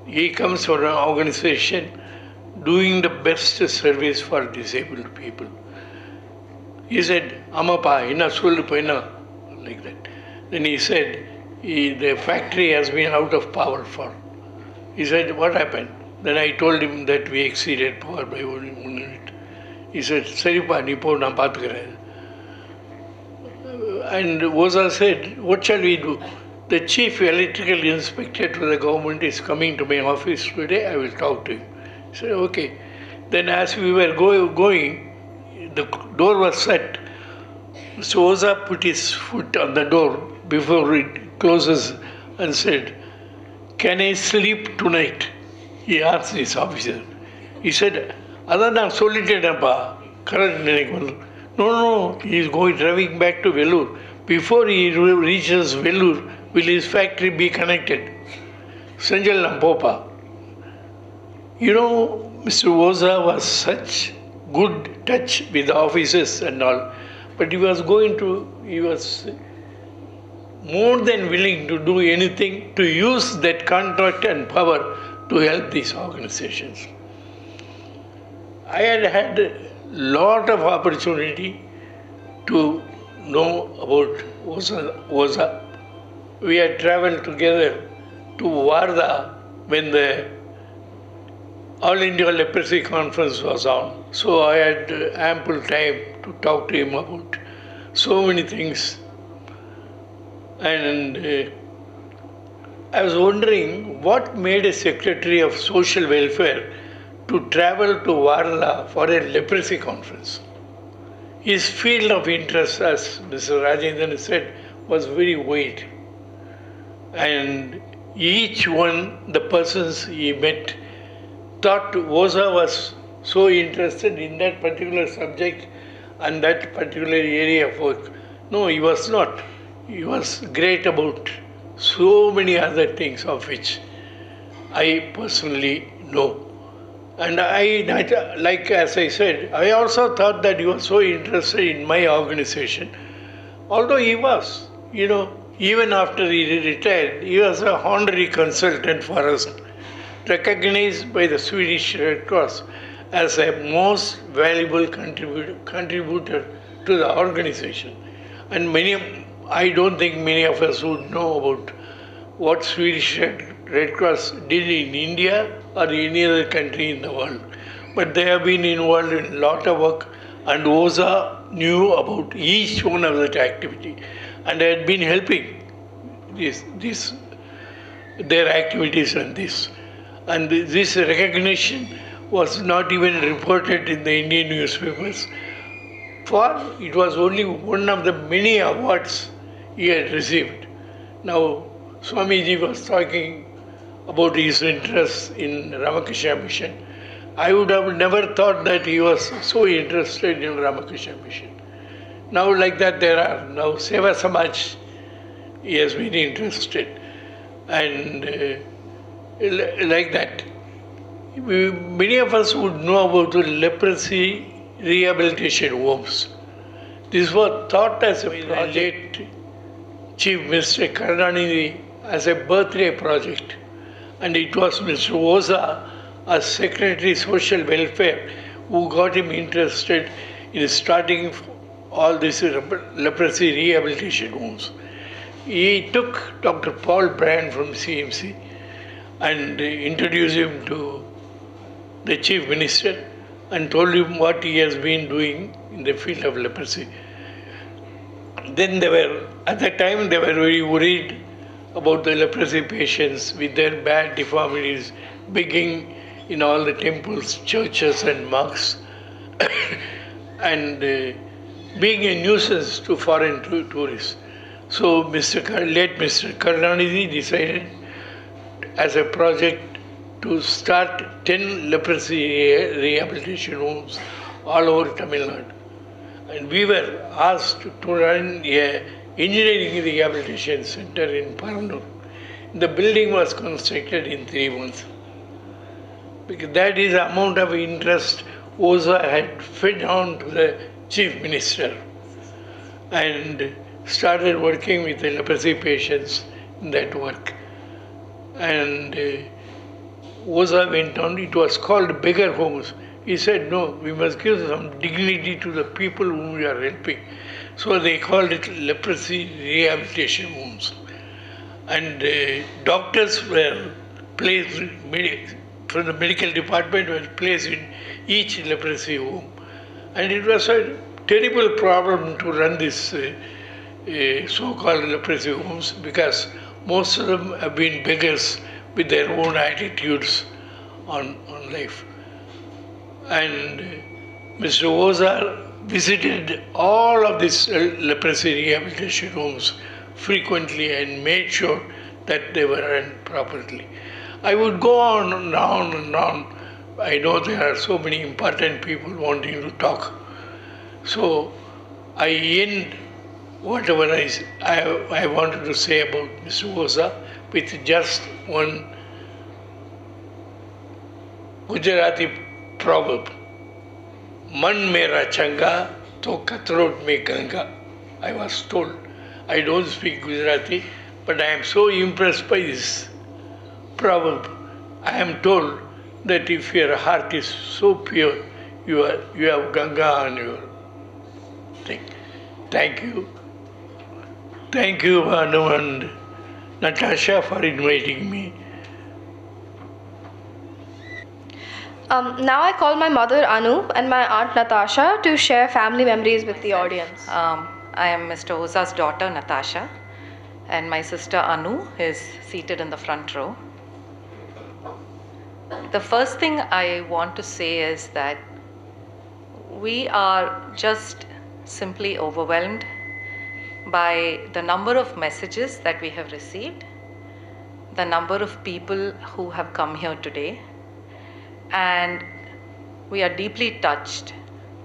he comes from an organization doing the best service for disabled people. He said, Amapa, inna sollupa inna, like that. Then he said, the factory has been out of power for. He said, what happened? Then I told him that we exceeded power by 1 unit. He said, Saripa, nipo na paathukuren. And Oza said, what shall we do? The chief electrical inspector to the government is coming to my office today, I will talk to him. He said, okay. Then as we were going, the door was shut, Mr. Oza put his foot on the door before it closes and said, "Can I sleep tonight?" He asked his officer. He said, "Adan நான் சொல்லிட்டேனப்பா current நினைக்கு வந்து." No, no, he is driving back to Vellore. Before he reaches Vellore, will his factory be connected? Sanjalam Popa. You know, Mr. Oza was such good touch with the officers and all, but he was more than willing to do anything to use that contract and power to help these organizations. I had a lot of opportunity to know about Oza. We had traveled together to Wardha when the All India Leprosy Conference was on. So I had ample time to talk to him about so many things. And I was wondering what made a Secretary of Social Welfare to travel to Wardha for a leprosy conference. His field of interest, as Mr. Rajendran said, was very wide. And each one, the persons he met, thought Oza was so interested in that particular subject and that particular area of work. No, he was not. He was great about so many other things of which I personally know. And like as I said, I also thought that he was so interested in my organization. Although he was, even after he retired, he was a honorary consultant for us, recognized by the Swedish Red Cross as a most valuable contributor to the organization. And I don't think many of us would know about what Swedish Red Cross did in India or any other country in the world. But they have been involved in a lot of work, and Oza knew about each one of that activity and had been helping their activities and this. And this recognition was not even reported in the Indian newspapers, for it was only one of the many awards he had received. Now, Swamiji was talking about his interest in Ramakrishna Mission. I would have never thought that he was so interested in Ramakrishna Mission. Now, like that, there are now Seva Samaj, he has been interested. And like that, many of us would know about the leprosy rehabilitation homes. This was thought as a late Chief Minister Karunanidhi as a birthday project. And it was Mr. Oza, as Secretary Social Welfare, who got him interested in starting all these leprosy rehabilitation homes. He took Dr. Paul Brand from CMC and introduced him to the Chief Minister and told him what he has been doing in the field of leprosy. Then at that time, they were very worried about the leprosy patients with their bad deformities begging in all the temples, churches and mosques and being a nuisance to foreign tourists. So late Mr. Karunanidhi decided as a project to start 10 leprosy rehabilitation homes all over Tamil Nadu. And we were asked to run an engineering rehabilitation center in Paranur. The building was constructed in 3 months. Because that is the amount of interest Oza had fed on to the Chief Minister and started working with the leprosy patients in that work. And Oza went on, it was called beggar homes. He said, no, we must give some dignity to the people whom we are helping. So they called it leprosy rehabilitation homes. And doctors were placed, from the medical department were placed in each leprosy home. And it was a terrible problem to run this so-called leprosy homes because most of them have been beggars with their own attitudes on life. And Mr. Oza visited all of these leprosy rehabilitation homes frequently and made sure that they were run properly. I would go on and on and on. I know there are so many important people wanting to talk. So I end whatever I wanted to say about Mr. Oza with just one Gujarati proverb. Man mera changa to katrot me ganga. I was told. I don't speak Gujarati, but I am so impressed by this proverb. I am told that if your heart is so pure, you have Ganga on your thing. Thank you. Thank you, Banu and Natasha, for inviting me. Now I call my mother Anu and my aunt Natasha to share family memories with the audience. I am Mr. Oza's daughter, Natasha, and my sister Anu is seated in the front row. The first thing I want to say is that we are just simply overwhelmed by the number of messages that we have received, the number of people who have come here today, and we are deeply touched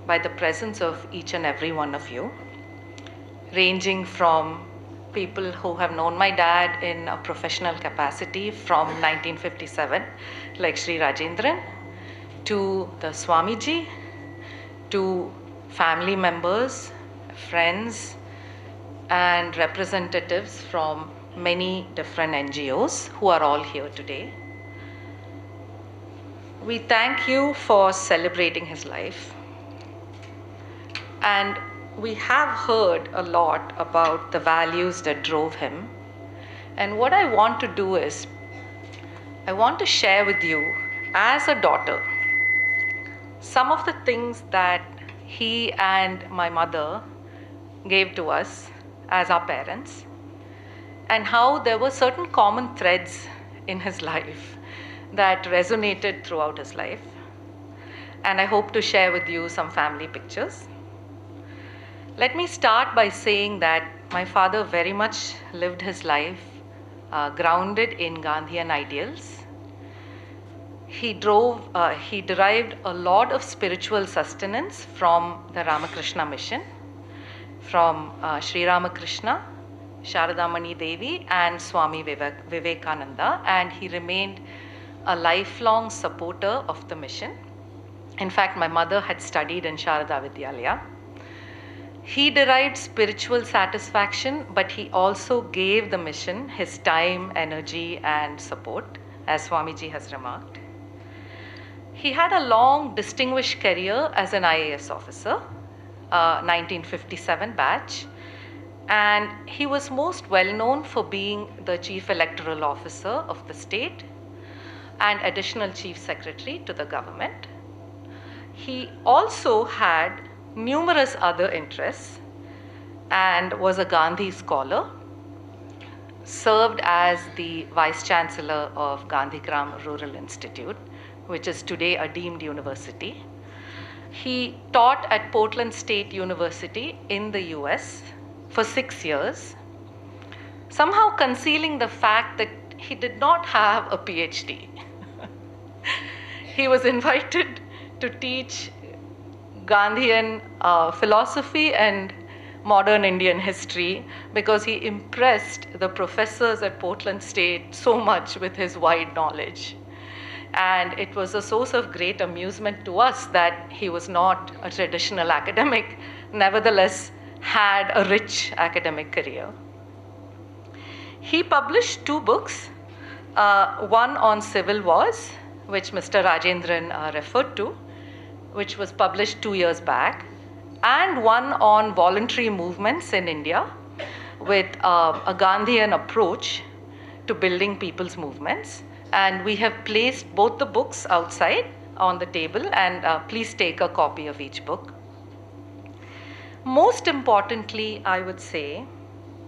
by the presence of each and every one of you, ranging from people who have known my dad in a professional capacity from 1957, like Sri Rajendran, to the Swamiji, to family members, friends, and representatives from many different NGOs who are all here today. We thank you for celebrating his life. And we have heard a lot about the values that drove him. And what I want to do is, I want to share with you, as a daughter, some of the things that he and my mother gave to us as our parents, and how there were certain common threads in his life that resonated throughout his life. And I hope to share with you some family pictures. Let me start by saying that my father very much lived his life grounded in Gandhian ideals. He derived a lot of spiritual sustenance from the Ramakrishna mission, from Sri Ramakrishna, Sharadamani Devi, and Swami Vivekananda, and he remained a lifelong supporter of the mission. In fact, my mother had studied in Sharada Vidyalaya. He derived spiritual satisfaction, but he also gave the mission his time, energy, and support, as Swamiji has remarked. He had a long, distinguished career as an IAS officer, 1957 batch, and he was most well known for being the Chief Electoral Officer of the state and Additional Chief Secretary to the government. He also had numerous other interests and was a Gandhi scholar, served as the Vice Chancellor of Gandhigram Rural Institute, which is today a deemed university. He taught at Portland State University in the US for 6 years, somehow concealing the fact that he did not have a PhD. He was invited to teach Gandhian philosophy and modern Indian history because he impressed the professors at Portland State so much with his wide knowledge. And it was a source of great amusement to us that he was not a traditional academic, nevertheless had a rich academic career. He published 2 books, one on civil wars, which Mr. Rajendran referred to, which was published 2 years back, and one on voluntary movements in India with a Gandhian approach to building people's movements. And we have placed both the books outside on the table, and please take a copy of each book. Most importantly, I would say,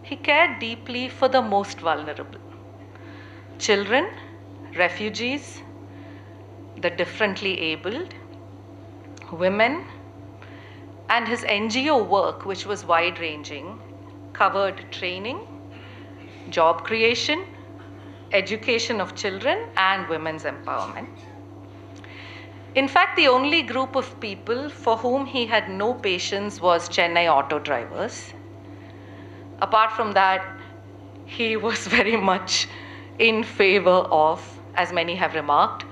he cared deeply for the most vulnerable. Children, refugees, the differently abled, women, And his NGO work, which was wide ranging, covered training, job creation, education of children, and women's empowerment. In fact, the only group of people for whom he had no patience was Chennai auto drivers. Apart from that, he was very much in favor of, as many have remarked,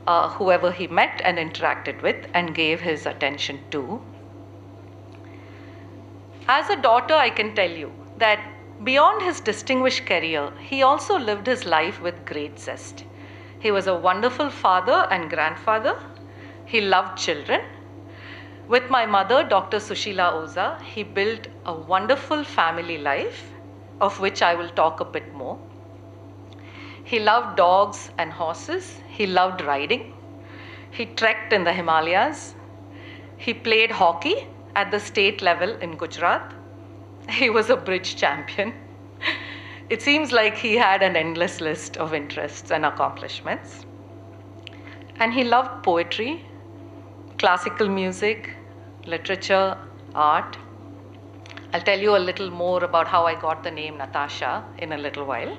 whoever he met and interacted with and gave his attention to. As a daughter, I can tell you that beyond his distinguished career, he also lived his life with great zest. He was a wonderful father and grandfather. He loved children. With my mother, Dr. Sushila Oza, he built a wonderful family life, of which I will talk a bit more. He loved dogs and horses. He loved riding. He trekked in the Himalayas. He played hockey at the state level in Gujarat. He was a bridge champion. It seems like he had an endless list of interests and accomplishments. And he loved poetry, classical music, literature, art. I'll tell you a little more about how I got the name Natasha in a little while.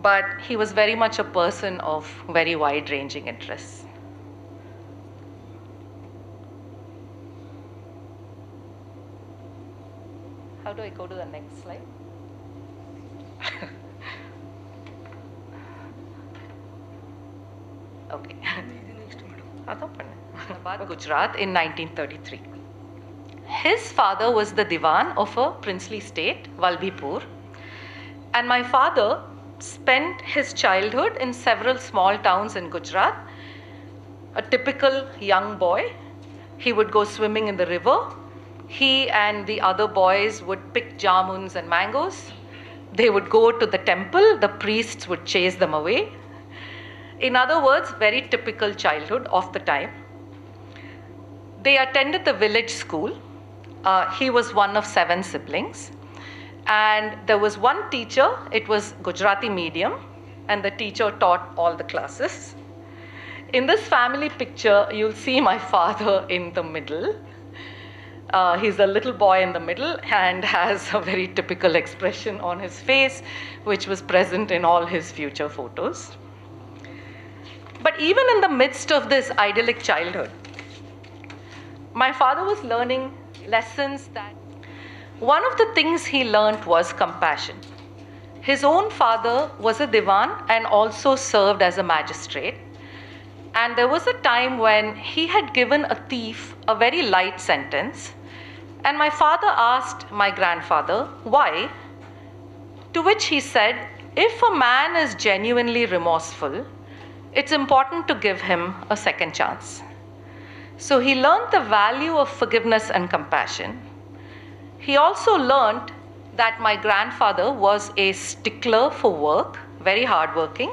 But he was very much a person of very wide-ranging interests. How do I go to the next slide? Okay. Gujarat in 1933. His father was the Diwan of a princely state, Valbhipur, and my father spent his childhood in several small towns in Gujarat. A typical young boy, he would go swimming in the river. He and the other boys would pick jamuns and mangoes. They would go to the temple, the priests would chase them away. In other words, very typical childhood of the time. They attended the village school. He was one of 7 siblings. And there was one teacher, it was Gujarati medium, and the teacher taught all the classes. In this family picture, you'll see my father in the middle. He's a little boy in the middle and has a very typical expression on his face, which was present in all his future photos. But even in the midst of this idyllic childhood, my father was learning lessons that one of the things he learned was compassion. His own father was a Diwan and also served as a magistrate. And there was a time when he had given a thief a very light sentence. And my father asked my grandfather, why? To which he said, if a man is genuinely remorseful, it's important to give him a second chance. So he learned the value of forgiveness and compassion. He also learned that my grandfather was a stickler for work, very hardworking.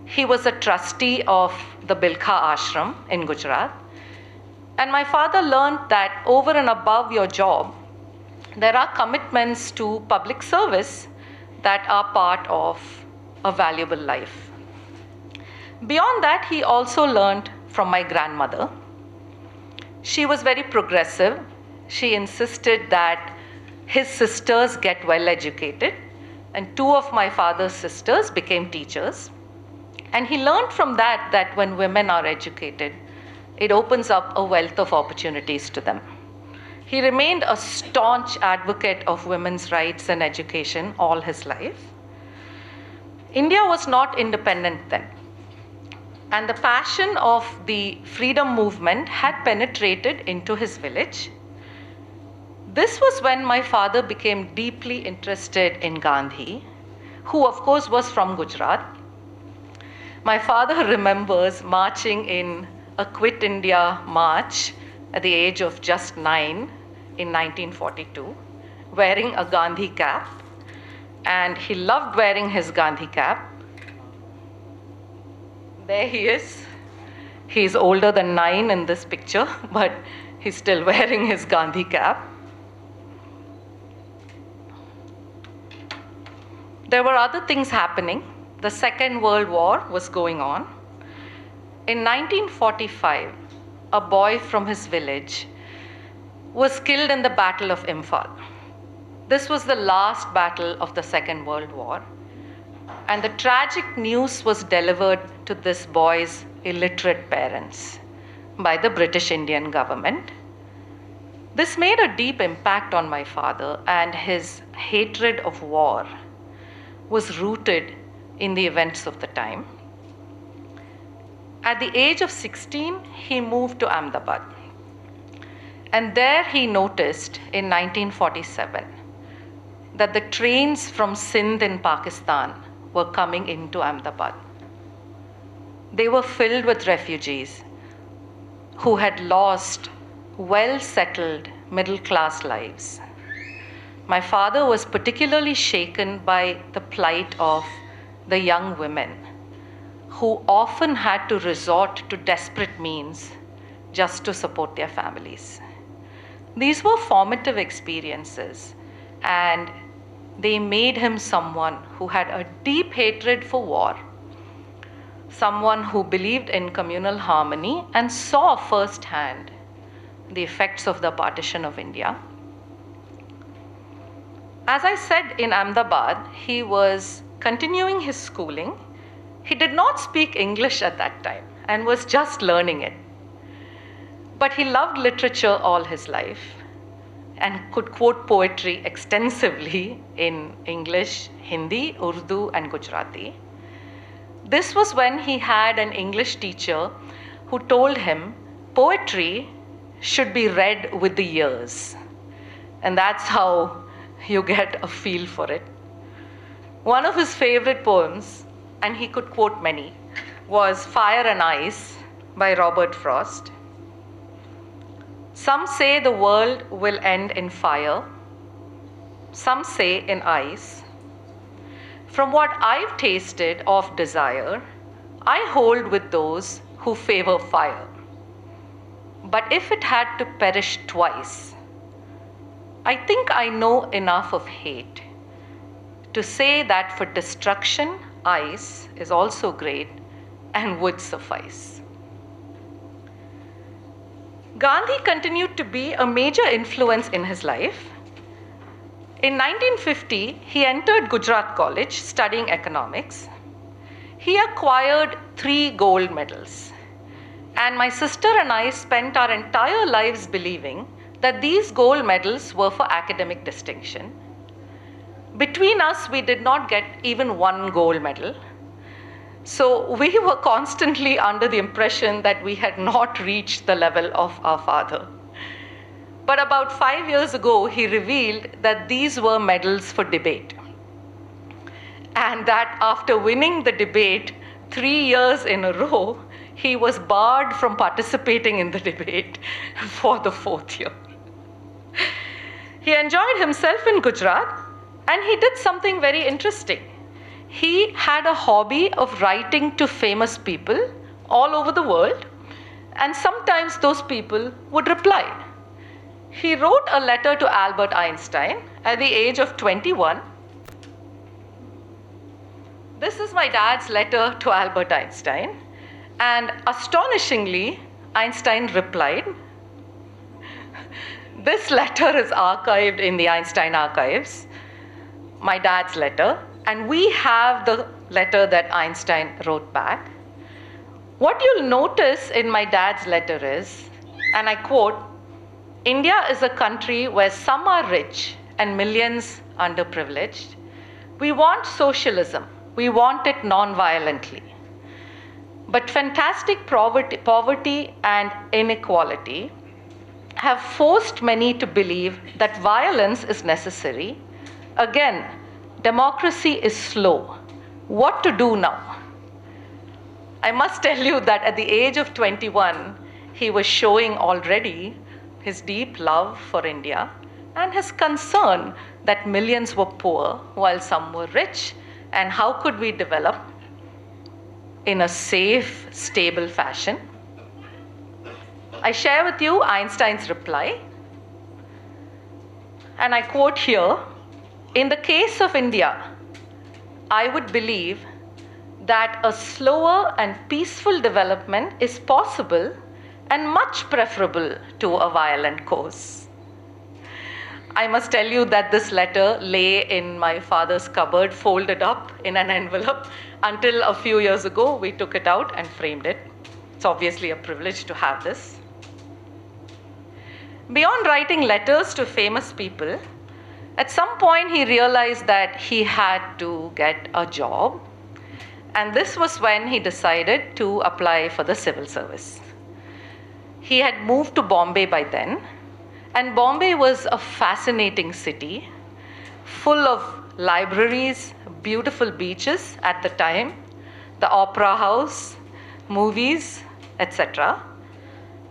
He was a trustee of the Bilkha Ashram in Gujarat. And my father learned that over and above your job, there are commitments to public service that are part of a valuable life. Beyond that, he also learned from my grandmother. She was very progressive. She insisted that his sisters get well educated, and 2 of my father's sisters became teachers. And he learned from that that when women are educated, it opens up a wealth of opportunities to them. He remained a staunch advocate of women's rights and education all his life. India was not independent then. And the passion of the freedom movement had penetrated into his village. This was when my father became deeply interested in Gandhi, who of course was from Gujarat. My father remembers marching in a Quit India march at the age of just 9 in 1942, wearing a Gandhi cap. And he loved wearing his Gandhi cap. There he is. He's older than 9 in this picture, but he's still wearing his Gandhi cap. There were other things happening. The Second World War was going on. In 1945, a boy from his village was killed in the Battle of Imphal. This was the last battle of the Second World War, and the tragic news was delivered to this boy's illiterate parents by the British Indian government. This made a deep impact on my father, and his hatred of war was rooted in the events of the time. At the age of 16, he moved to Ahmedabad. And there he noticed in 1947 that the trains from Sindh in Pakistan were coming into Ahmedabad. They were filled with refugees who had lost well-settled middle-class lives. My father was particularly shaken by the plight of the young women who often had to resort to desperate means just to support their families. These were formative experiences, and they made him someone who had a deep hatred for war, someone who believed in communal harmony and saw firsthand the effects of the partition of India. As I said, in Ahmedabad, he was continuing his schooling. He did not speak English at that time and was just learning it. But he loved literature all his life and could quote poetry extensively in English, Hindi, Urdu, and Gujarati. This was when he had an English teacher who told him poetry should be read with the ears. And that's how you get a feel for it. One of his favorite poems, and he could quote many, was Fire and Ice by Robert Frost. Some say the world will end in fire. Some say in ice. From what I've tasted of desire, I hold with those who favor fire. But if it had to perish twice, I think I know enough of hate to say that for destruction, ice is also great and would suffice. Gandhi continued to be a major influence in his life. In 1950, he entered Gujarat College studying economics. He acquired 3 gold medals. And my sister and I spent our entire lives believing that these gold medals were for academic distinction. Between us, we did not get even 1 gold medal. So we were constantly under the impression that we had not reached the level of our father. But about 5 years ago, he revealed that these were medals for debate. And that after winning the debate 3 years in a row, he was barred from participating in the debate for the 4th year. He enjoyed himself in Gujarat, and he did something very interesting. He had a hobby of writing to famous people all over the world, and sometimes those people would reply. He wrote a letter to Albert Einstein at the age of 21. This is my dad's letter to Albert Einstein, and astonishingly, Einstein replied. This letter is archived in the Einstein archives, my dad's letter, and we have the letter that Einstein wrote back. What you'll notice in my dad's letter is, and I quote, India is a country where some are rich and millions underprivileged. We want socialism. We want it non-violently. But fantastic poverty and inequality have forced many to believe that violence is necessary. Again, democracy is slow. What to do now? I must tell you that at the age of 21, he was showing already his deep love for India and his concern that millions were poor while some were rich, and how could we develop in a safe, stable fashion. I share with you Einstein's reply, and I quote here, in the case of India, I would believe that a slower and peaceful development is possible and much preferable to a violent course. I must tell you that this letter lay in my father's cupboard, folded up in an envelope, until a few years ago we took it out and framed it. It's obviously a privilege to have this. Beyond writing letters to famous people, at some point he realized that he had to get a job, and this was when he decided to apply for the civil service. He had moved to Bombay by then, and Bombay was a fascinating city, full of libraries, beautiful beaches at the time, the opera house, movies, etc.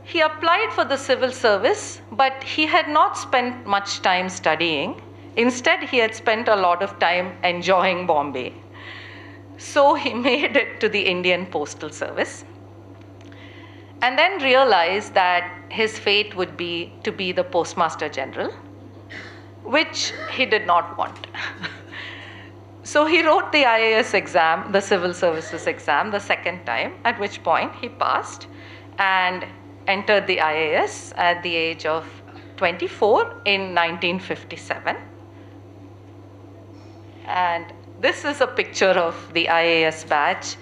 He applied for the civil service, but he had not spent much time studying. Instead, he had spent a lot of time enjoying Bombay. So he made it to the Indian Postal Service, and then realized that his fate would be to be the Postmaster General, which he did not want. So he wrote the IAS exam, the Civil Services exam, the second time, at which point he passed and entered the IAS at the age of 24 in 1957. And this is a picture of the IAS badge.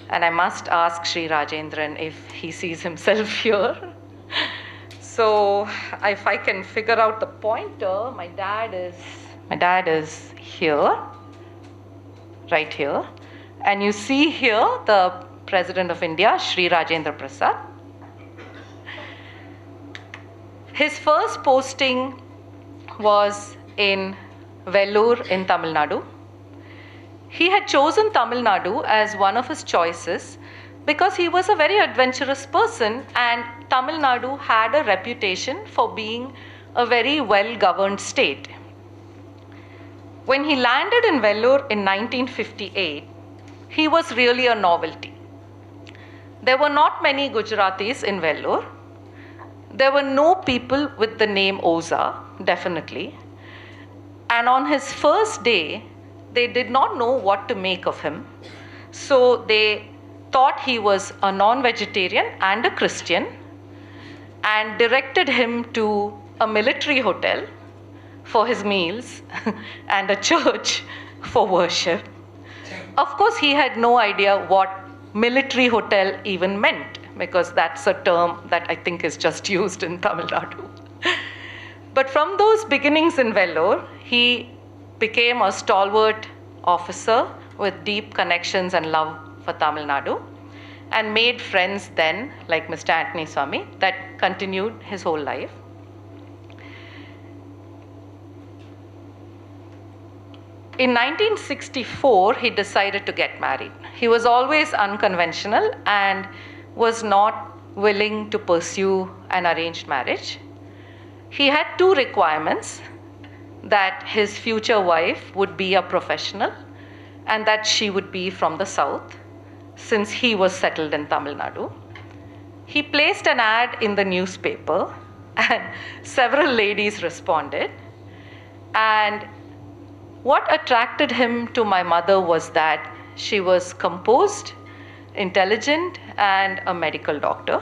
And I must ask Sri Rajendran if he sees himself here. So if I can figure out the pointer, my dad is here, right here. And you see here the President of India, Sri Rajendra Prasad. His first posting was in Vellore in Tamil Nadu. He had chosen Tamil Nadu as one of his choices because he was a very adventurous person, and Tamil Nadu had a reputation for being a very well-governed state. When he landed in Vellore in 1958, he was really a novelty. There were not many Gujaratis in Vellore. There were no people with the name Oza, definitely. And on his first day, they did not know what to make of him. So they thought he was a non-vegetarian and a Christian, and directed him to a military hotel for his meals and a church for worship. Of course, he had no idea what military hotel even meant, because that's a term that I think is just used in Tamil Nadu. But from those beginnings in Vellore, he became a stalwart officer with deep connections and love for Tamil Nadu, and made friends then, like Mr. Anthony Swami, that continued his whole life. In 1964, he decided to get married. He was always unconventional and was not willing to pursue an arranged marriage. He had two requirements: that his future wife would be a professional and that she would be from the south, since he was settled in Tamil Nadu. He placed an ad in the newspaper, and several ladies responded. And what attracted him to my mother was that she was composed, intelligent, and a medical doctor.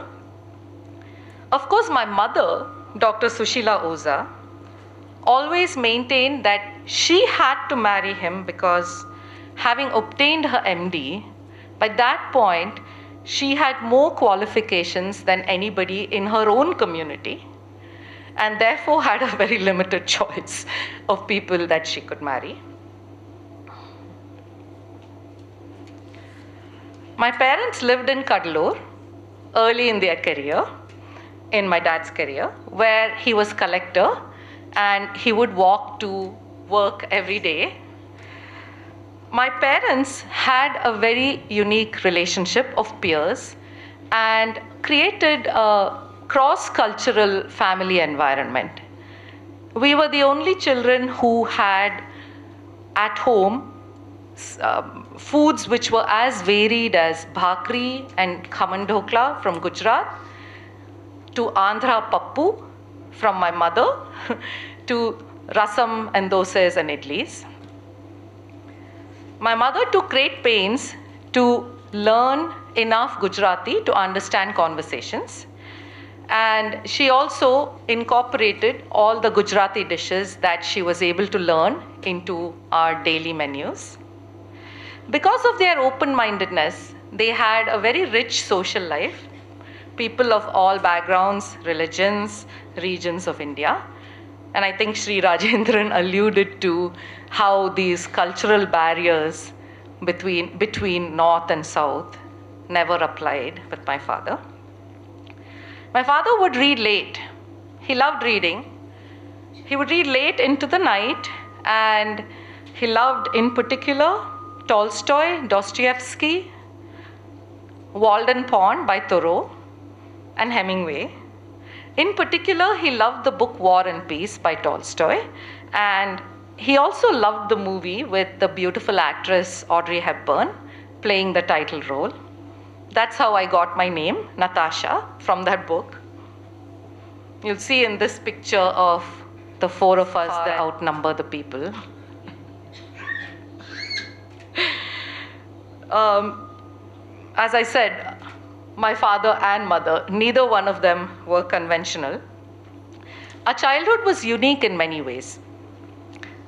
Of course, my mother, Dr. Sushila Oza, always maintained that she had to marry him because, having obtained her MD, by that point, she had more qualifications than anybody in her own community, and therefore had a very limited choice of people that she could marry. My parents lived in Cuddalore early in their career, in my dad's career, where he was collector and he would walk to work every day. My parents had a very unique relationship of peers and created a cross-cultural family environment. We were the only children who had at home foods which were as varied as bhakri and khaman dhokla from Gujarat, to Andhra pappu from my mother, to rasam and dosas and idlis. My mother took great pains to learn enough Gujarati to understand conversations, And she also incorporated all the Gujarati dishes that she was able to learn into our daily menus. Because of their open-mindedness, they had a very rich social life. People of all backgrounds, religions, regions of India. And I think Sri Rajendran alluded to how these cultural barriers between North and South never applied with my father. My father would read late. He loved reading. He would read late into the night, and he loved, in particular, Tolstoy, Dostoevsky, Walden Pond by Thoreau, and Hemingway. In particular, he loved the book War and Peace by Tolstoy, and he also loved the movie with the beautiful actress Audrey Hepburn playing the title role. That's how I got my name, Natasha, from that book. You'll see in this picture of the four of us that outnumber the people. As I said, my father and mother, neither one of them were conventional. Our childhood was unique in many ways.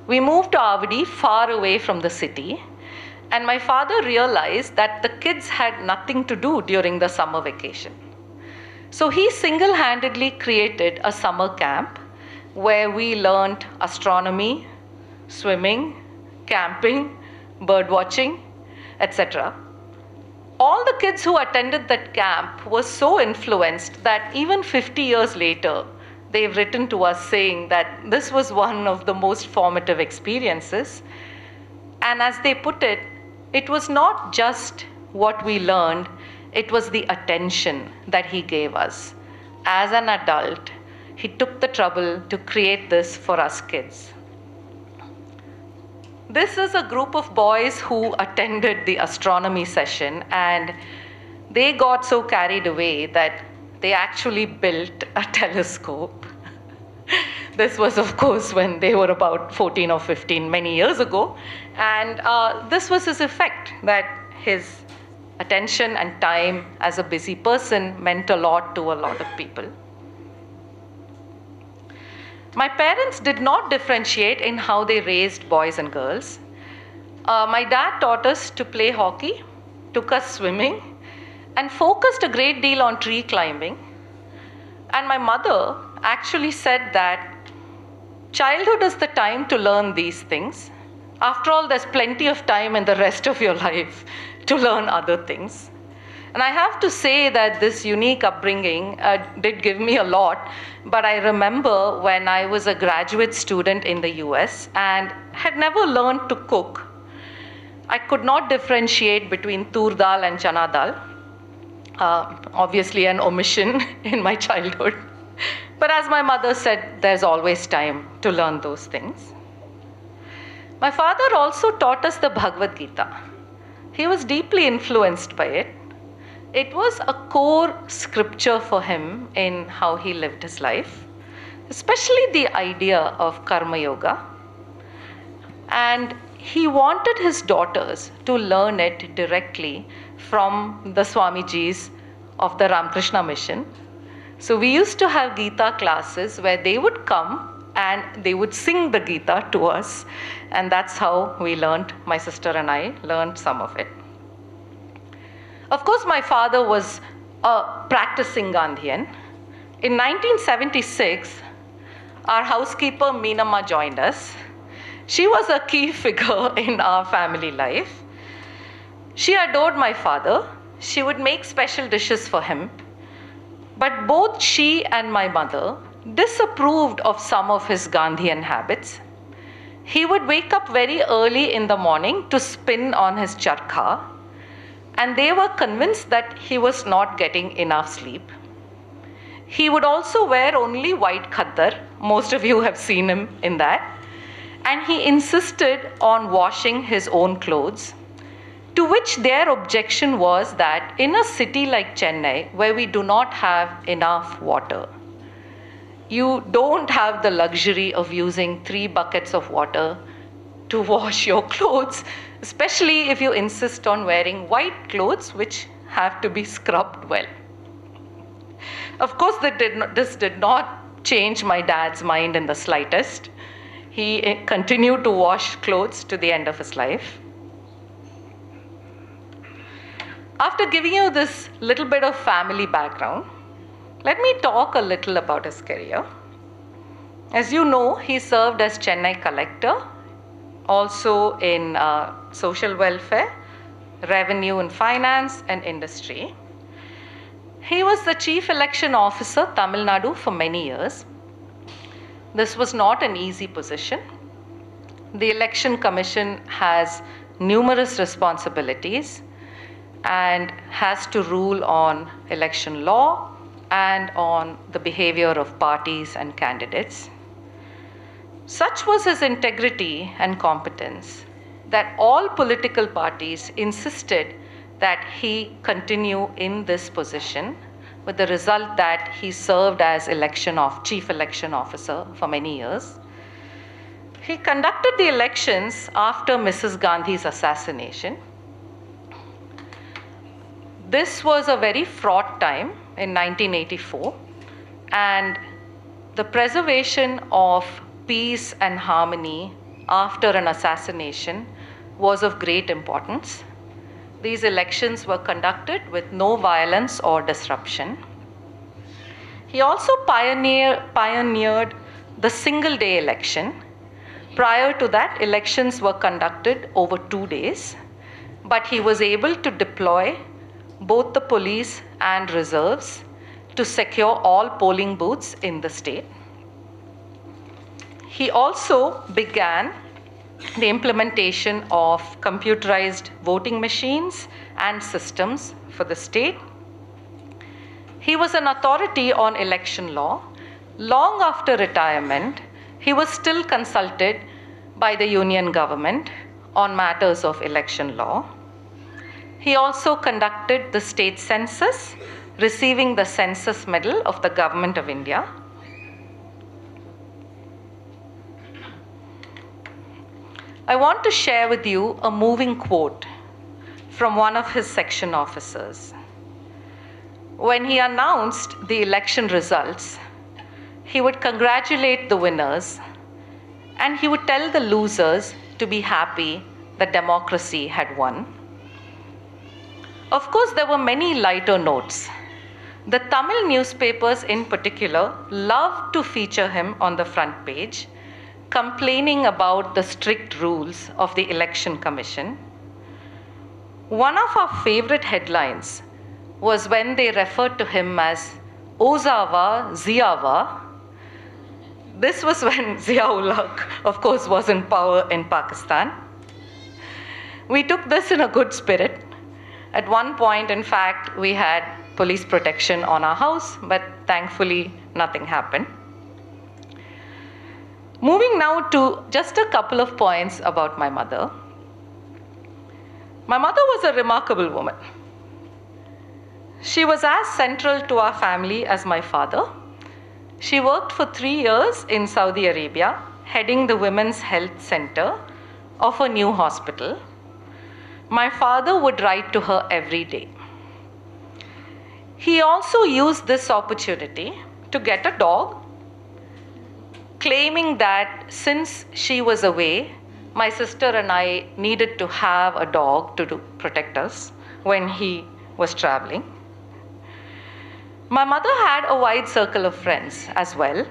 We moved to Avadi, far away from the city, and my father realized that the kids had nothing to do during the summer vacation. So he single-handedly created a summer camp where we learned astronomy, swimming, camping, bird watching, etc. All the kids who attended that camp were so influenced that even 50 years later, they've written to us saying that this was one of the most formative experiences. And as they put it, it was not just what we learned, it was the attention that he gave us. As an adult, he took the trouble to create this for us kids. This is a group of boys who attended the astronomy session, and they got so carried away that they actually built a telescope. This was, of course, when they were about 14 or 15, many years ago. And this was his effect, that his attention and time as a busy person meant a lot to a lot of people. My parents did not differentiate in how they raised boys and girls. My dad taught us to play hockey, took us swimming, and focused a great deal on tree climbing. And my mother actually said that childhood is the time to learn these things. After all, there's plenty of time in the rest of your life to learn other things. And I have to say that this unique upbringing did give me a lot, but I remember when I was a graduate student in the US and had never learned to cook, I could not differentiate between tur dal and chana dal. Obviously an omission in my childhood. But as my mother said, there's always time to learn those things. My father also taught us the Bhagavad Gita. He was deeply influenced by it. It was a core scripture for him in how he lived his life, especially the idea of karma yoga. And he wanted his daughters to learn it directly from the Swamijis of the Ramakrishna Mission. So we used to have Gita classes where they would come and they would sing the Gita to us. And that's how we learned, my sister and I learned some of it. Of course, my father was a practicing Gandhian. In 1976, our housekeeper Meenamma joined us. She was a key figure in our family life. She adored my father. She would make special dishes for him. But both she and my mother disapproved of some of his Gandhian habits. He would wake up very early in the morning to spin on his charkha, and they were convinced that he was not getting enough sleep. He would also wear only white khaddar. Most of you have seen him in that. And he insisted on washing his own clothes, to which their objection was that in a city like Chennai, where we do not have enough water, you don't have the luxury of using 3 buckets of water to wash your clothes, especially if you insist on wearing white clothes, which have to be scrubbed well. Of course, this did not change my dad's mind in the slightest. He continued to wash clothes to the end of his life. After giving you this little bit of family background, let me talk a little about his career. As you know, he served as Chennai collector, also in social welfare, revenue and finance, and industry. He was the chief election officer, Tamil Nadu, for many years. This was not an easy position. The Election Commission has numerous responsibilities and has to rule on election law and on the behavior of parties and candidates. Such was his integrity and competence that all political parties insisted that he continue in this position, with the result that he served as chief election officer for many years. He conducted the elections after Mrs. Gandhi's assassination. This was a very fraught time in 1984, and the preservation of peace and harmony after an assassination was of great importance. These elections were conducted with no violence or disruption. He also pioneered the single-day election. Prior to that, elections were conducted over 2 days, but he was able to deploy both the police and reserves to secure all polling booths in the state. He also began the implementation of computerized voting machines and systems for the state. He was an authority on election law. Long after retirement, he was still consulted by the union government on matters of election law. He also conducted the state census, receiving the Census Medal of the Government of India. I want to share with you a moving quote from one of his section officers. When he announced the election results, he would congratulate the winners and he would tell the losers to be happy that democracy had won. Of course, there were many lighter notes. The Tamil newspapers in particular loved to feature him on the front page, complaining about the strict rules of the Election Commission. One of our favorite headlines was when they referred to him as Ozawa Ziawa. This was when Ziaul Haq, of course, was in power in Pakistan. We took this in a good spirit. At one point, in fact, we had police protection on our house, but thankfully nothing happened. Moving now to just a couple of points about my mother. My mother was a remarkable woman. She was as central to our family as my father. She worked for 3 years in Saudi Arabia, heading the Women's Health Center of a new hospital. My father would write to her every day. He also used this opportunity to get a dog, claiming that since she was away, my sister and I needed to have a dog to protect us when he was traveling. My mother had a wide circle of friends as well.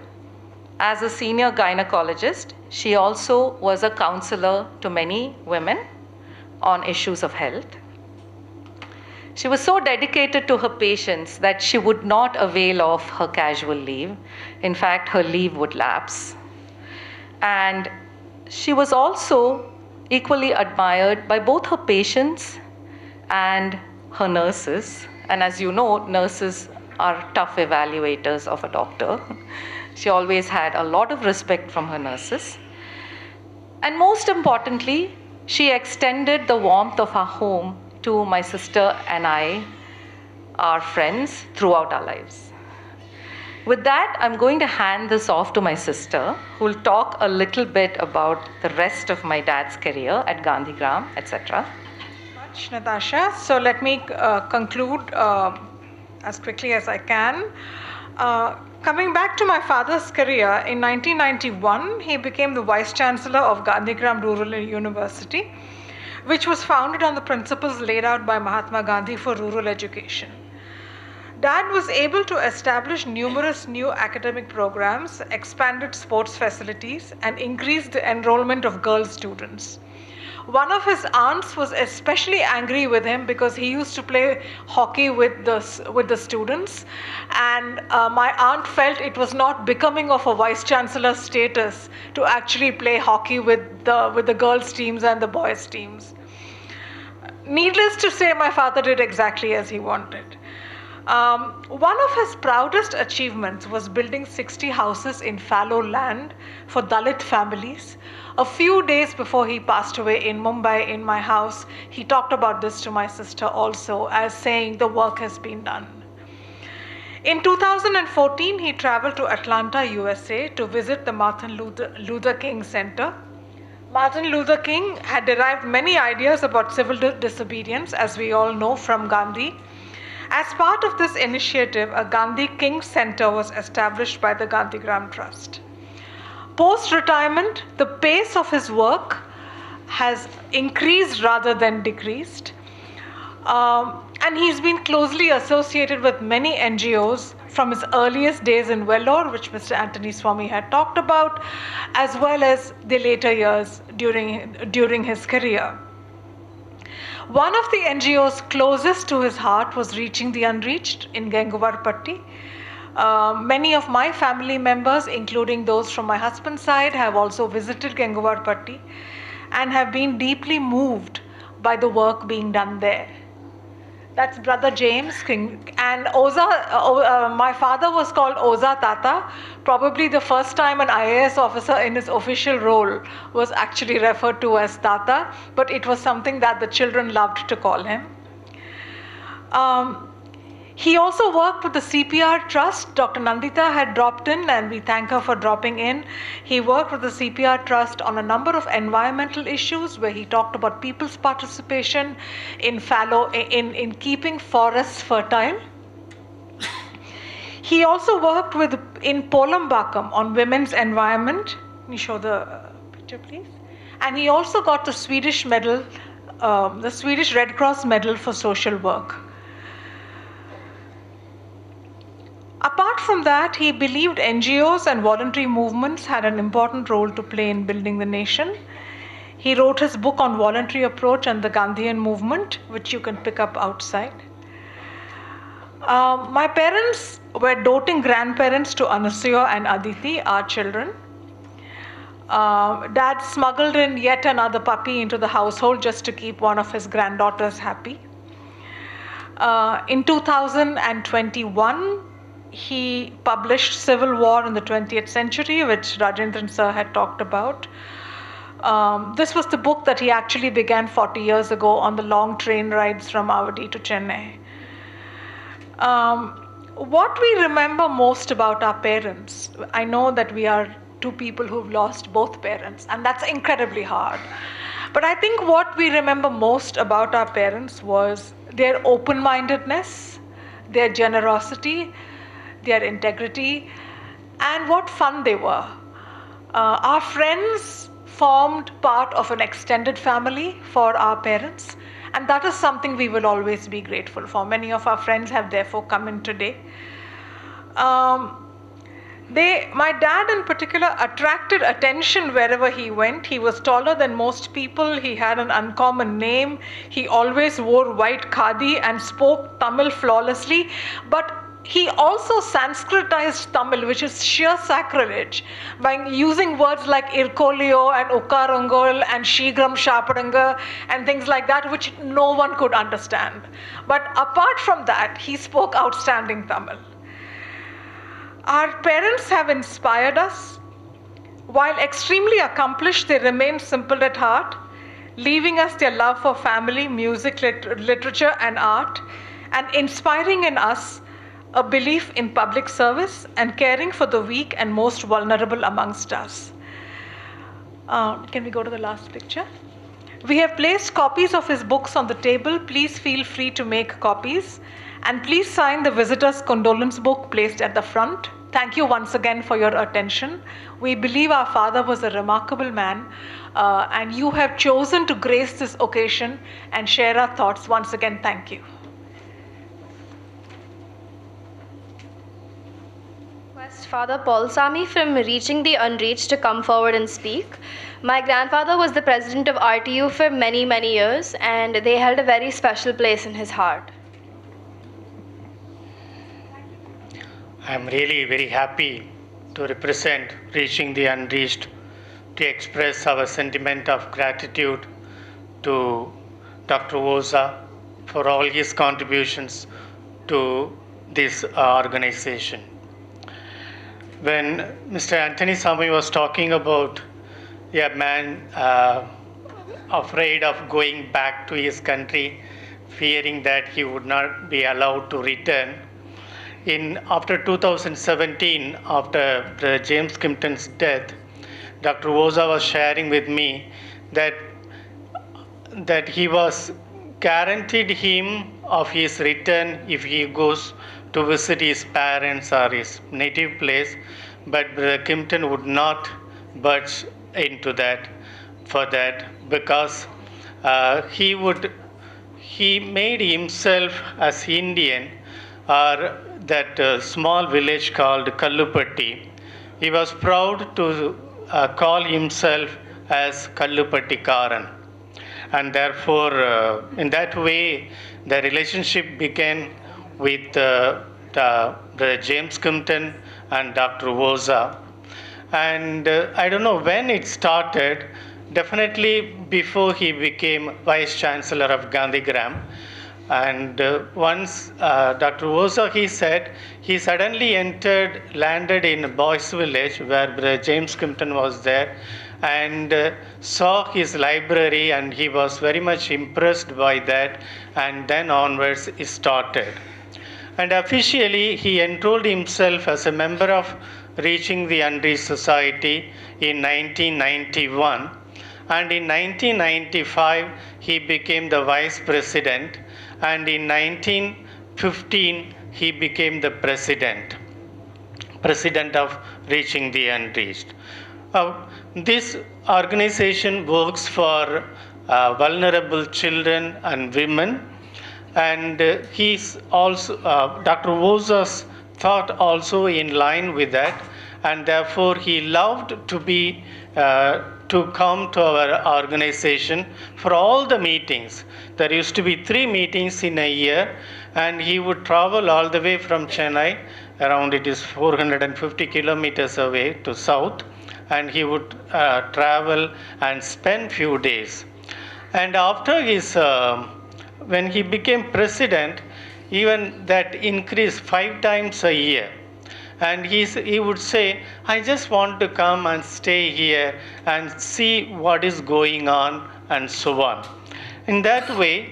As a senior gynecologist, she also was a counselor to many women on issues of health. She was so dedicated to her patients that she would not avail of her casual leave. In fact, her leave would lapse. And she was also equally admired by both her patients and her nurses. And as you know, nurses are tough evaluators of a doctor. She always had a lot of respect from her nurses. And most importantly, she extended the warmth of our home to my sister and I, our friends, throughout our lives. With that, I'm going to hand this off to my sister, who will talk a little bit about the rest of my dad's career at Gandhigram, etc. Much, Natasha. So let me conclude as quickly as I can. Coming back to my father's career, in 1991, he became the Vice Chancellor of Gandhigram Rural University, which was founded on the principles laid out by Mahatma Gandhi for rural education. Dad was able to establish numerous new academic programs, expanded sports facilities, and increased the enrollment of girl students. One of his aunts was especially angry with him because he used to play hockey with the students, and my aunt felt it was not becoming of a vice chancellor status to actually play hockey with the girls' teams and the boys' teams. Needless to say, my father did exactly as he wanted. One of his proudest achievements was building 60 houses in fallow land for Dalit families. A few days before he passed away in Mumbai, in my house, he talked about this to my sister also, as saying the work has been done. In 2014, he traveled to Atlanta, USA to visit the Martin Luther King Center. Martin Luther King had derived many ideas about civil disobedience, as we all know, from Gandhi. As part of this initiative, a Gandhi King Center was established by the Gandhigram Trust. Post-retirement, the pace of his work has increased rather than decreased. And he's been closely associated with many NGOs from his earliest days in Vellore, which Mr. Anthony Swamy had talked about, as well as the later years during his career. One of the NGOs closest to his heart was Reaching the Unreached in Ganguvarpatti. Many of my family members, including those from my husband's side, have also visited Ganguvarpatti and have been deeply moved by the work being done there. That's Brother James King. And Oza, my father was called Oza Tata. Probably the first time an IAS officer in his official role was actually referred to as Tata, but it was something that the children loved to call him. He also worked with the CPR Trust. Dr. Nandita had dropped in, and we thank her for dropping in. He worked with the CPR Trust on a number of environmental issues where he talked about people's participation in keeping forests fertile. He also worked in Polambakam on women's environment. Can you show the picture, please? And he also got the Swedish medal, the Swedish Red Cross medal for social work. Apart from that, he believed NGOs and voluntary movements had an important role to play in building the nation. He wrote his book on voluntary approach and the Gandhian movement, which you can pick up outside. My parents were doting grandparents to Anasuya and Aditi, our children. Dad smuggled in yet another puppy into the household just to keep one of his granddaughters happy. In 2021, he published Civil War in the 20th Century, which Rajendran sir had talked about. This was the book that he actually began 40 years ago on the long train rides from Avadi to Chennai. What we remember most about our parents, I know that we are two people who've lost both parents, and that's incredibly hard. But I think what we remember most about our parents was their open-mindedness, their generosity, their integrity, and what fun they were. Our friends formed part of an extended family for our parents, and that is something we will always be grateful for. Many of our friends have therefore come in today. My dad in particular attracted attention wherever he went. He was taller than most people. He had an uncommon name. He always wore white khadi and spoke Tamil flawlessly. But he also Sanskritized Tamil, which is sheer sacrilege, by using words like irkolio and ukarangol and shigram shapadanga and things like that, which no one could understand. But apart from that, he spoke outstanding Tamil. Our parents have inspired us. While extremely accomplished, they remain simple at heart, leaving us their love for family, music, literature, and art, and inspiring in us a belief in public service and caring for the weak and most vulnerable amongst us. Can we go to the last picture? We have placed copies of his books on the table. Please feel free to make copies. And please sign the visitor's condolence book placed at the front. Thank you once again for your attention. We believe our father was a remarkable man, and you have chosen to grace this occasion and share our thoughts. Once again, thank you. Request Father Paul Sami from Reaching the Unreached to come forward and speak. My grandfather was the president of RTU for many, many years, and they held a very special place in his heart. I'm really very happy to represent Reaching the Unreached to express our sentiment of gratitude to Dr. Oza for all his contributions to this organization. When Mr. Anthony Sami was talking about a man afraid of going back to his country, fearing that he would not be allowed to return, after 2017, after James Kimpton's death, Dr. Oza was sharing with me that he was guaranteed him of his return if he goes to visit his parents or his native place, but Brother Kimpton would not budge into that because he made himself as Indian, or that small village called Kallupatti. He was proud to call himself as Kallupattikaran, and therefore in that way the relationship began with James Kimpton and Dr. Oza. And I don't know when it started, definitely before he became Vice Chancellor of Gandhigram. And once Dr. Oza, he said, he suddenly landed in Boys Village where James Kimpton was there, and saw his library, and he was very much impressed by that, and then onwards it started. And officially he enrolled himself as a member of Reaching the Unreached Society in 1991, and in 1995 he became the vice president, and in 1915 he became the president of Reaching the Unreached. This organization works for vulnerable children and women, and he's also Dr. Oza's thought also in line with that, and therefore he loved to come to our organization for all the meetings. There used to be 3 meetings in a year, and he would travel all the way from Chennai, around it is 450 kilometers away to south, and he would travel and spend few days. And after when he became president, even that increased 5 times a year. And he would say, I just want to come and stay here and see what is going on, and so on. In that way,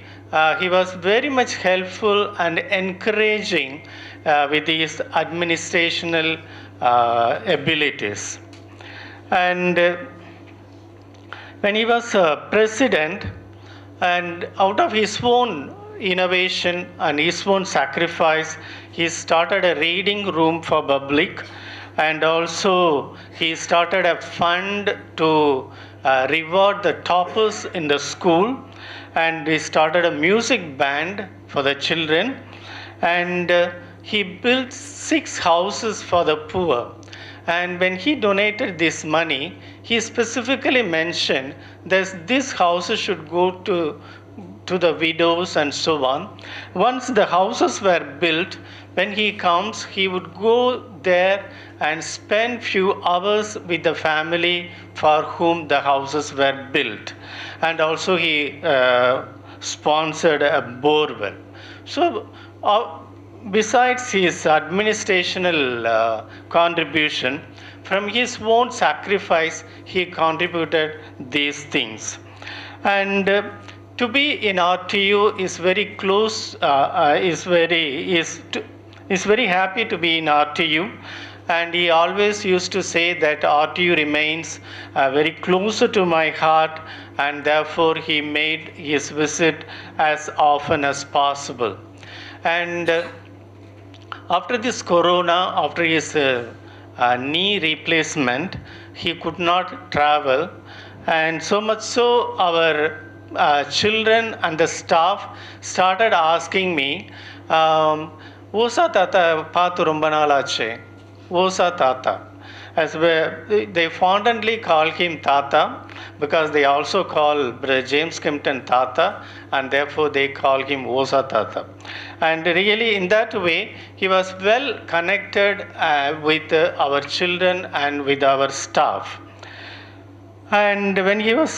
he was very much helpful and encouraging with his administrational abilities. And when he was president, and out of his own innovation and his own sacrifice, he started a reading room for public, and also he started a fund to reward the toppers in the school, and he started a music band for the children, and he built 6 houses for the poor. And when he donated this money, he specifically mentioned that these houses should go to the widows and so on. Once the houses were built, when he comes, he would go there and spend few hours with the family for whom the houses were built. And also he sponsored a borewell. So besides his administrational contribution, from his own sacrifice, he contributed these things. And to be in RTU is very close, is very happy to be in RTU. And he always used to say that RTU remains very closer to my heart, and therefore he made his visit as often as possible. And after this corona, after his knee replacement, he could not travel, and so much so our children and the staff started asking me, "Osa Tata Patu Romba Naalache, Osa Tata." As they fondly call him Tata because they also call Brother James Kempton Tata, and therefore they call him Osa Tata. And really, in that way, he was well connected with our children and with our staff. And when he was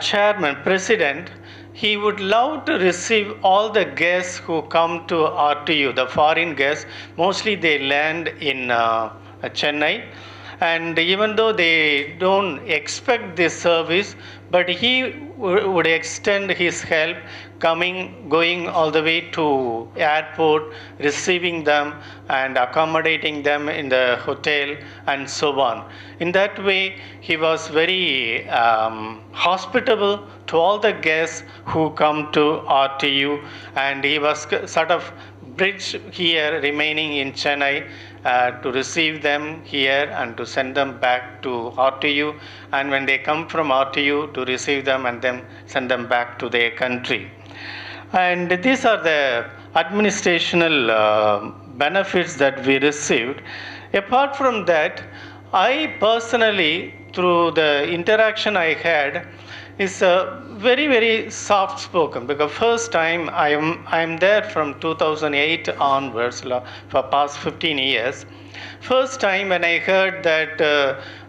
chairman, president, he would love to receive all the guests who come to RTU, the foreign guests. Mostly they land in Chennai. And even though they don't expect this service, but he would extend his help, going all the way to airport, receiving them and accommodating them in the hotel and so on. In that way, he was very hospitable to all the guests who come to RTU, and he was sort of bridge here remaining in Chennai to receive them here and to send them back to RTU, and when they come from RTU to receive them and then send them back to their country. And these are the administrational benefits that we received. Apart from that, I personally, through the interaction I had, is very, very soft spoken, because first time I am there from 2008 onwards for past 15 years. First time when I heard that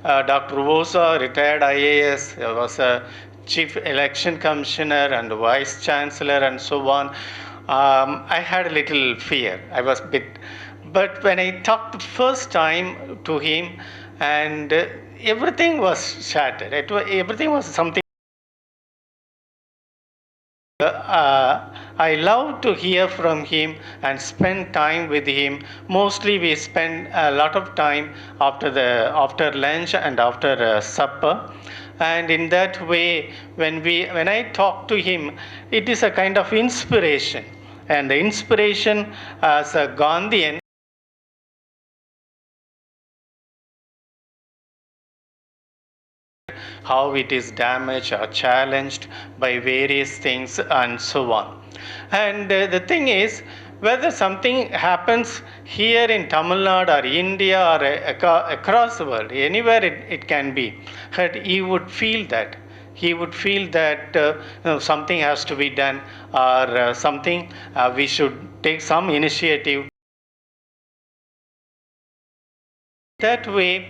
Dr. Oza, retired IAS, was a chief election commissioner and vice chancellor and so on, I had a little fear. I was a bit, but when I talked first time to him, and everything was shattered. Everything was something. I love to hear from him and spend time with him. Mostly we spend a lot of time after lunch and after supper. And in that way, when I talk to him, it is a kind of inspiration. And the inspiration as a Gandhian, how it is damaged or challenged by various things and so on. And the thing is, whether something happens here in Tamil Nadu or India or across the world, anywhere it can be, but he would feel that. He would feel that something has to be done, or something we should take some initiative. That way,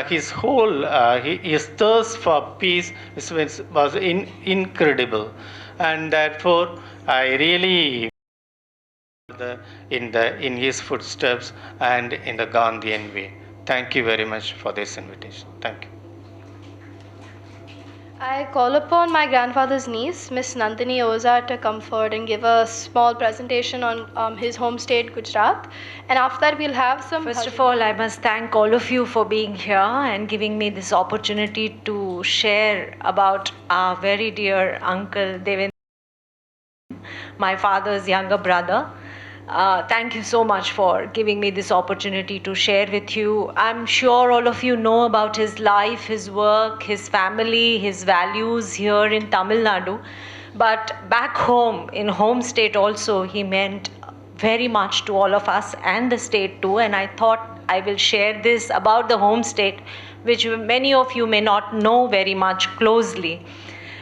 his whole his thirst for peace was incredible, and therefore I really in his footsteps and in the Gandhian way. Thank you very much for this invitation. Thank you. I call upon my grandfather's niece, Miss Nandini Oza, to come forward and give a small presentation on his home state, Gujarat. And after that, we'll have some. First of all, I must thank all of you for being here and giving me this opportunity to share about our very dear uncle Devendra, my father's younger brother. Thank you so much for giving me this opportunity to share with you. I'm sure all of you know about his life, his work, his family, his values here in Tamil Nadu. But back home, in home state also, he meant very much to all of us and the state too. And I thought I will share this about the home state, which many of you may not know very much closely.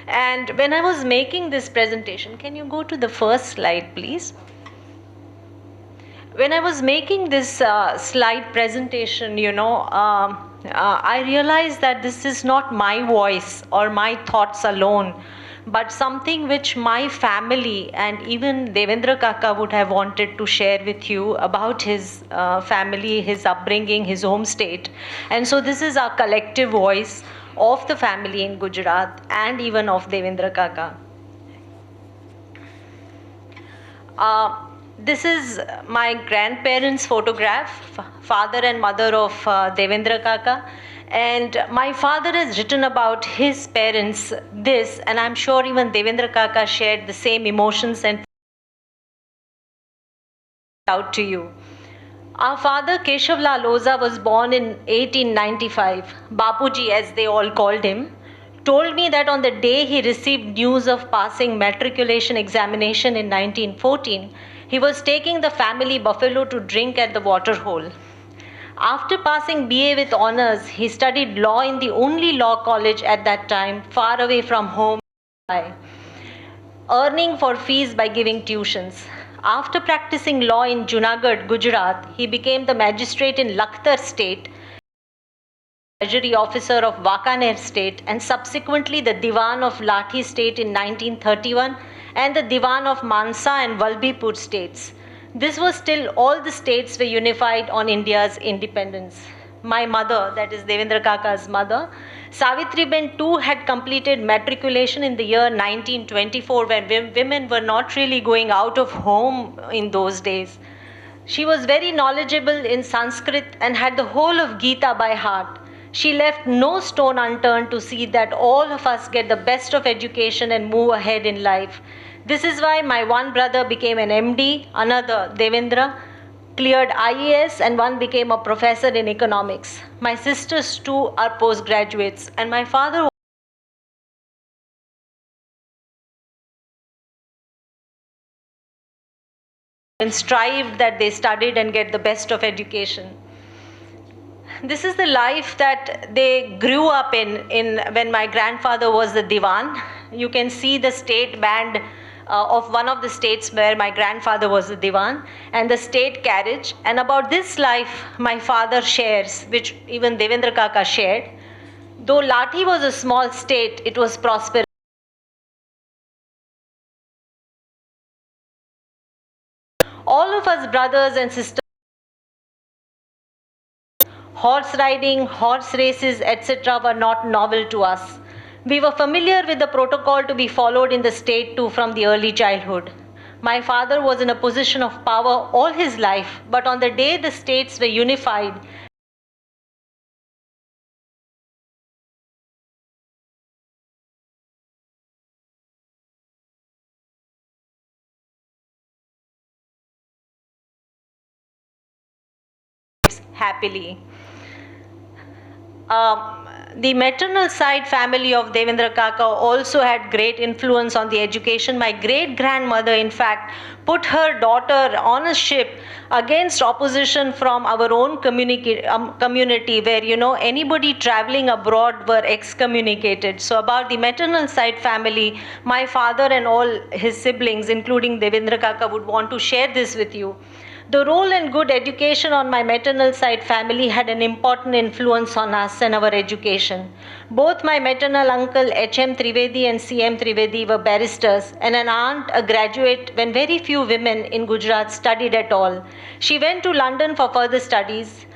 And when I was making this presentation, can you go to the first slide, please? When I was making this slide presentation, I realized that this is not my voice or my thoughts alone, but something which my family and even Devendra Kaka would have wanted to share with you about his family, his upbringing, his home state. And so this is our collective voice of the family in Gujarat and even of Devendra Kaka. This is my grandparents' photograph, father and mother of Devendra Kaka. And my father has written about his parents this, and I'm sure even Devendra Kaka shared the same emotions and out to you. Our father Keshavlal Oza was born in 1895. Bapuji, as they all called him, told me that on the day he received news of passing matriculation examination in 1914, he was taking the family buffalo to drink at the water hole. After passing BA with honors, he studied law in the only law college at that time, far away from home, earning for fees by giving tuitions. After practicing law in Junagadh, Gujarat, he became the magistrate in Lakhtar state, treasury officer of Wakaner state, and subsequently the Diwan of Lathi state in 1931 and the Diwan of Mansa and Valbipur states. This was till all the states were unified on India's independence. My mother, that is Devendra Kaka's mother, Savitri Ben too had completed matriculation in the year 1924 when women were not really going out of home in those days. She was very knowledgeable in Sanskrit and had the whole of Gita by heart. She left no stone unturned to see that all of us get the best of education and move ahead in life. This is why my one brother became an MD, another, Devendra, cleared IAS, and one became a professor in economics. My sisters too are postgraduates, and my father and strived that they studied and get the best of education. This is the life that they grew up in when my grandfather was the Diwan. You can see the state band of one of the states where my grandfather was the Diwan, and the state carriage. And about this life my father shares, which even Devendra Kaka shared. Though Lathi was a small state, it was prosperous. All of us brothers and sisters, horse riding, horse races, etc. were not novel to us. We were familiar with the protocol to be followed in the state too from the early childhood. My father was in a position of power all his life, but on the day the states were unified, happily. The maternal side family of Devendra Kaka also had great influence on the education. My great grandmother, in fact, put her daughter on a ship against opposition from our own community where, anybody traveling abroad were excommunicated. So about the maternal side family, my father and all his siblings, including Devendra Kaka, would want to share this with you. The role and good education on my maternal side family had an important influence on us and our education. Both my maternal uncle H.M. Trivedi and C.M. Trivedi were barristers, and an aunt a graduate when very few women in Gujarat studied at all. She went to London for further studies.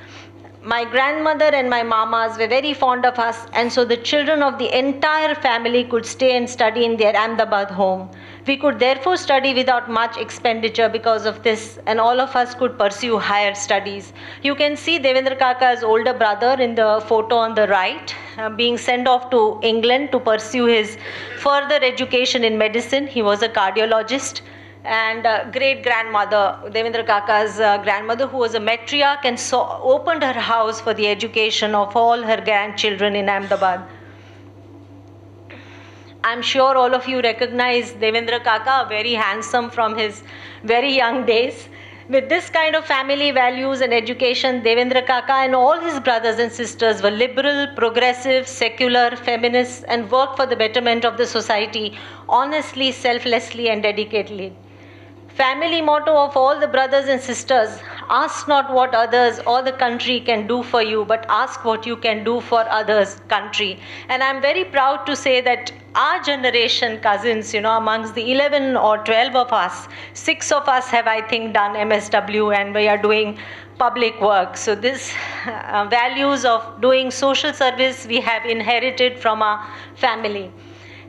My grandmother and my mamas were very fond of us, and so the children of the entire family could stay and study in their Ahmedabad home. We could therefore study without much expenditure because of this, and all of us could pursue higher studies. You can see Devendra Kaka's older brother in the photo on the right, being sent off to England to pursue his further education in medicine. He was a cardiologist. And great-grandmother, Devendra Kaka's grandmother, who was a matriarch and opened her house for the education of all her grandchildren in Ahmedabad. I'm sure all of you recognize Devendra Kaka, very handsome from his very young days. With this kind of family values and education, Devendra Kaka and all his brothers and sisters were liberal, progressive, secular, feminists, and worked for the betterment of the society honestly, selflessly, and dedicatedly. Family motto of all the brothers and sisters: ask not what others or the country can do for you, but ask what you can do for others' country. And I'm very proud to say that our generation cousins, amongst the 11 or 12 of us, 6 of us have, I think, done MSW, and we are doing public work. So this values of doing social service we have inherited from our family.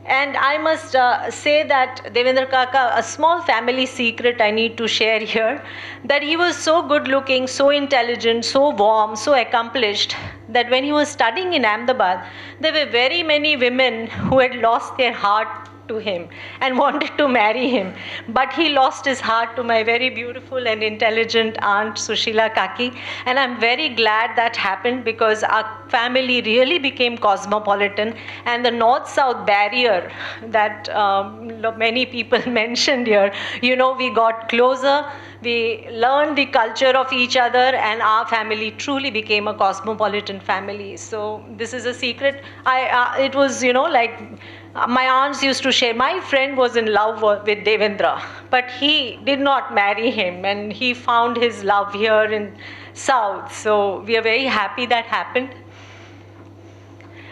And I must say that Devendra Kaka, a small family secret I need to share here, that he was so good looking, so intelligent, so warm, so accomplished, that when he was studying in Ahmedabad, there were very many women who had lost their heart to him and wanted to marry him. But he lost his heart to my very beautiful and intelligent aunt Sushila Kaki. And I'm very glad that happened, because our family really became cosmopolitan, and the north-south barrier that many people mentioned here, we got closer, we learned the culture of each other, and our family truly became a cosmopolitan family. So this is a secret. It was, like my aunts used to share, my friend was in love with Devendra, but he did not marry him, and he found his love here in South. So we are very happy that happened.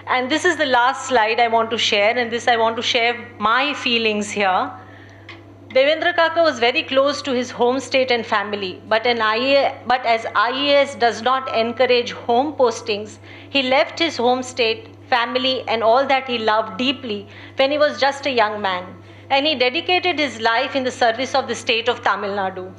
And this is the last slide I want to share, and this I want to share my feelings here. Devendra Kaka was very close to his home state and family, but as IAS does not encourage home postings, he left his home state, family, and all that he loved deeply when he was just a young man, and he dedicated his life in the service of the state of Tamil Nadu.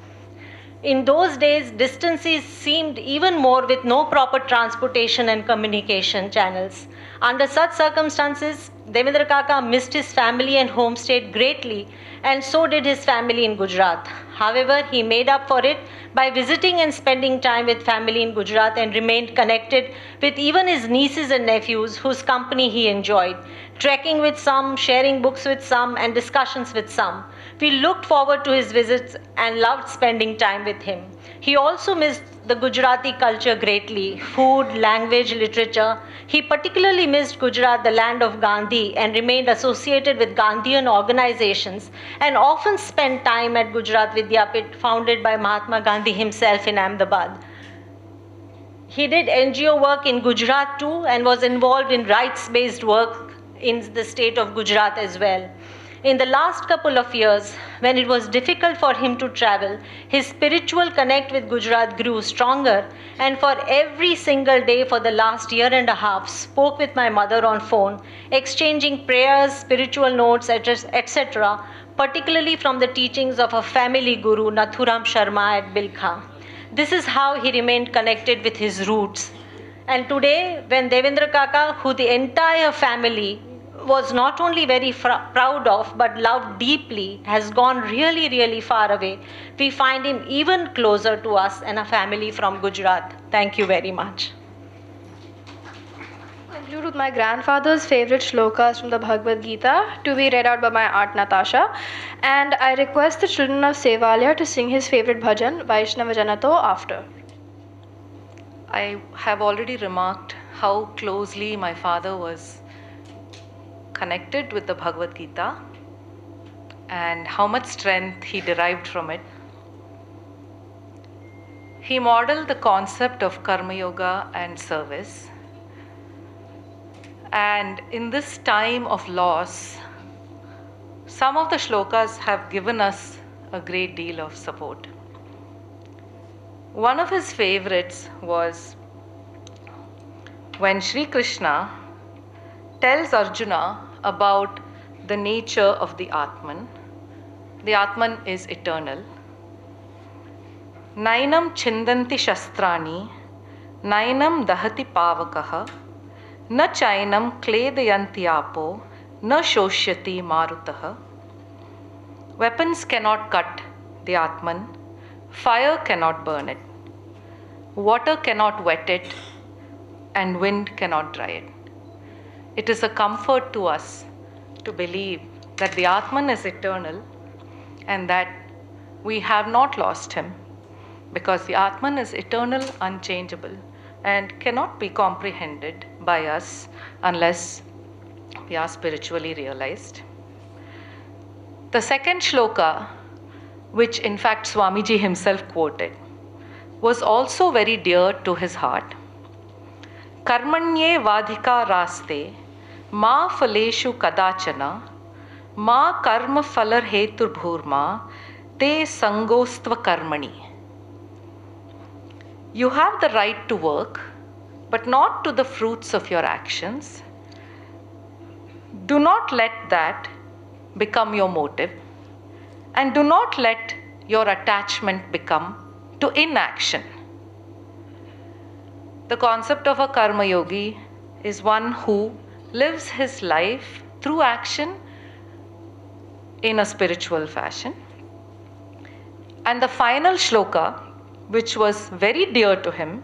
In those days, distances seemed even more with no proper transportation and communication channels. Under such circumstances, Devendra Kaka missed his family and home state greatly, and so did his family in Gujarat. However, he made up for it by visiting and spending time with family in Gujarat, and remained connected with even his nieces and nephews, whose company he enjoyed, trekking with some, sharing books with some, and discussions with some. We looked forward to his visits and loved spending time with him. He also missed the Gujarati culture greatly, food, language, literature. He particularly missed Gujarat, the land of Gandhi, and remained associated with Gandhian organizations, and often spent time at Gujarat Vidyapit, founded by Mahatma Gandhi himself in Ahmedabad. He did NGO work in Gujarat too, and was involved in rights-based work in the state of Gujarat as well. In the last couple of years, when it was difficult for him to travel, his spiritual connect with Gujarat grew stronger, and for every single day for the last year and a half, spoke with my mother on phone, exchanging prayers, spiritual notes, etc., particularly from the teachings of a family guru, Nathuram Sharma at Bilkha. This is how he remained connected with his roots. And today, when Devendra Kaka, who the entire family was not only very proud of but loved deeply, has gone really, really far away, we find him even closer to us and a family from Gujarat. Thank you very much. Conclude with my grandfather's favorite shlokas from the Bhagavad Gita to be read out by my aunt Natasha, and I request the children of Sevalya to sing his favorite bhajan, Vaishnava Janato, after. I have already remarked how closely my father was connected with the Bhagavad Gita and how much strength he derived from it. He modeled the concept of Karma Yoga and service. And in this time of loss, some of the shlokas have given us a great deal of support. One of his favorites was when Sri Krishna tells Arjuna about the nature of the Atman. The Atman is eternal. Nainam chindanti shastrani, nainam dahati pavakaha, na chainam kledayanti apo, na shoshyati marutaha. Weapons cannot cut the Atman, fire cannot burn it, water cannot wet it, and wind cannot dry it. It is a comfort to us to believe that the Atman is eternal and that we have not lost him, because the Atman is eternal, unchangeable, and cannot be comprehended by us unless we are spiritually realized. The second shloka, which in fact Swamiji himself quoted, was also very dear to his heart. Karmanye vadhika raste ma faleshu kadachana ma karma falar hetur bhurma te sangostva karmani. You have the right to work, but not to the fruits of your actions. Do not let that become your motive, and do not let your attachment become to inaction. The concept of a karma yogi is one who lives his life through action in a spiritual fashion. And the final shloka, which was very dear to him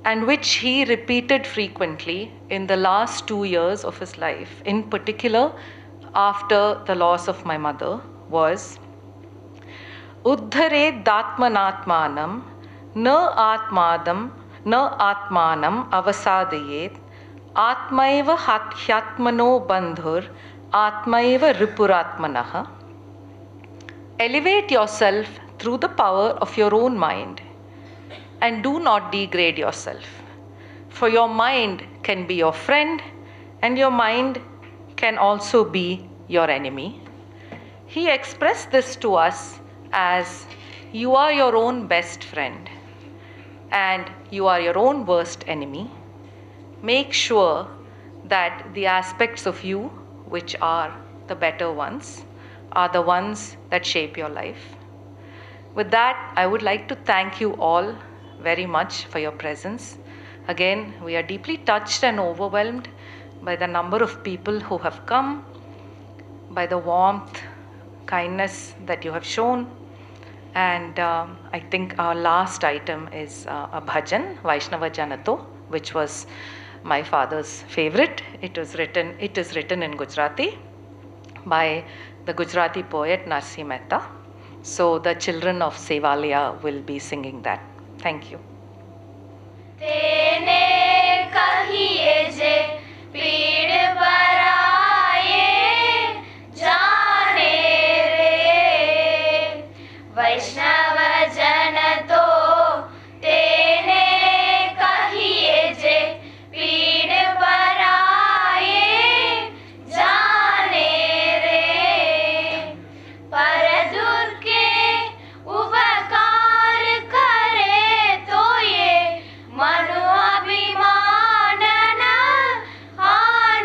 and which he repeated frequently in the last 2 years of his life, in particular after the loss of my mother, was Uddhare datmanatmanam na atmanam avasadayet atmaiva hyatmano bandhur atmaiva ripuratmanaha. Elevate yourself through the power of your own mind and do not degrade yourself. For your mind can be your friend and your mind can also be your enemy. He expressed this to us as you are your own best friend and you are your own worst enemy. Make sure that the aspects of you which are the better ones are the ones that shape your life. With that, I would like to thank you all very much for your presence. Again, we are deeply touched and overwhelmed by the number of people who have come, by the warmth, kindness that you have shown. And I think our last item is a bhajan, Vaishnava Janato, which was my father's favorite. It is written in Gujarati by the Gujarati poet Narsi Mehta. So the children of Sevalia will be singing that. Thank you. તેને કહીએ જે પીડ પરાયે જાને રે વૈષ્ણવ જન તો તેને કહીએ જે પીડ પરાયે જાને રે પર દુર્ગે ઉપકાર કરે તો ये मनु अभिमान न हाने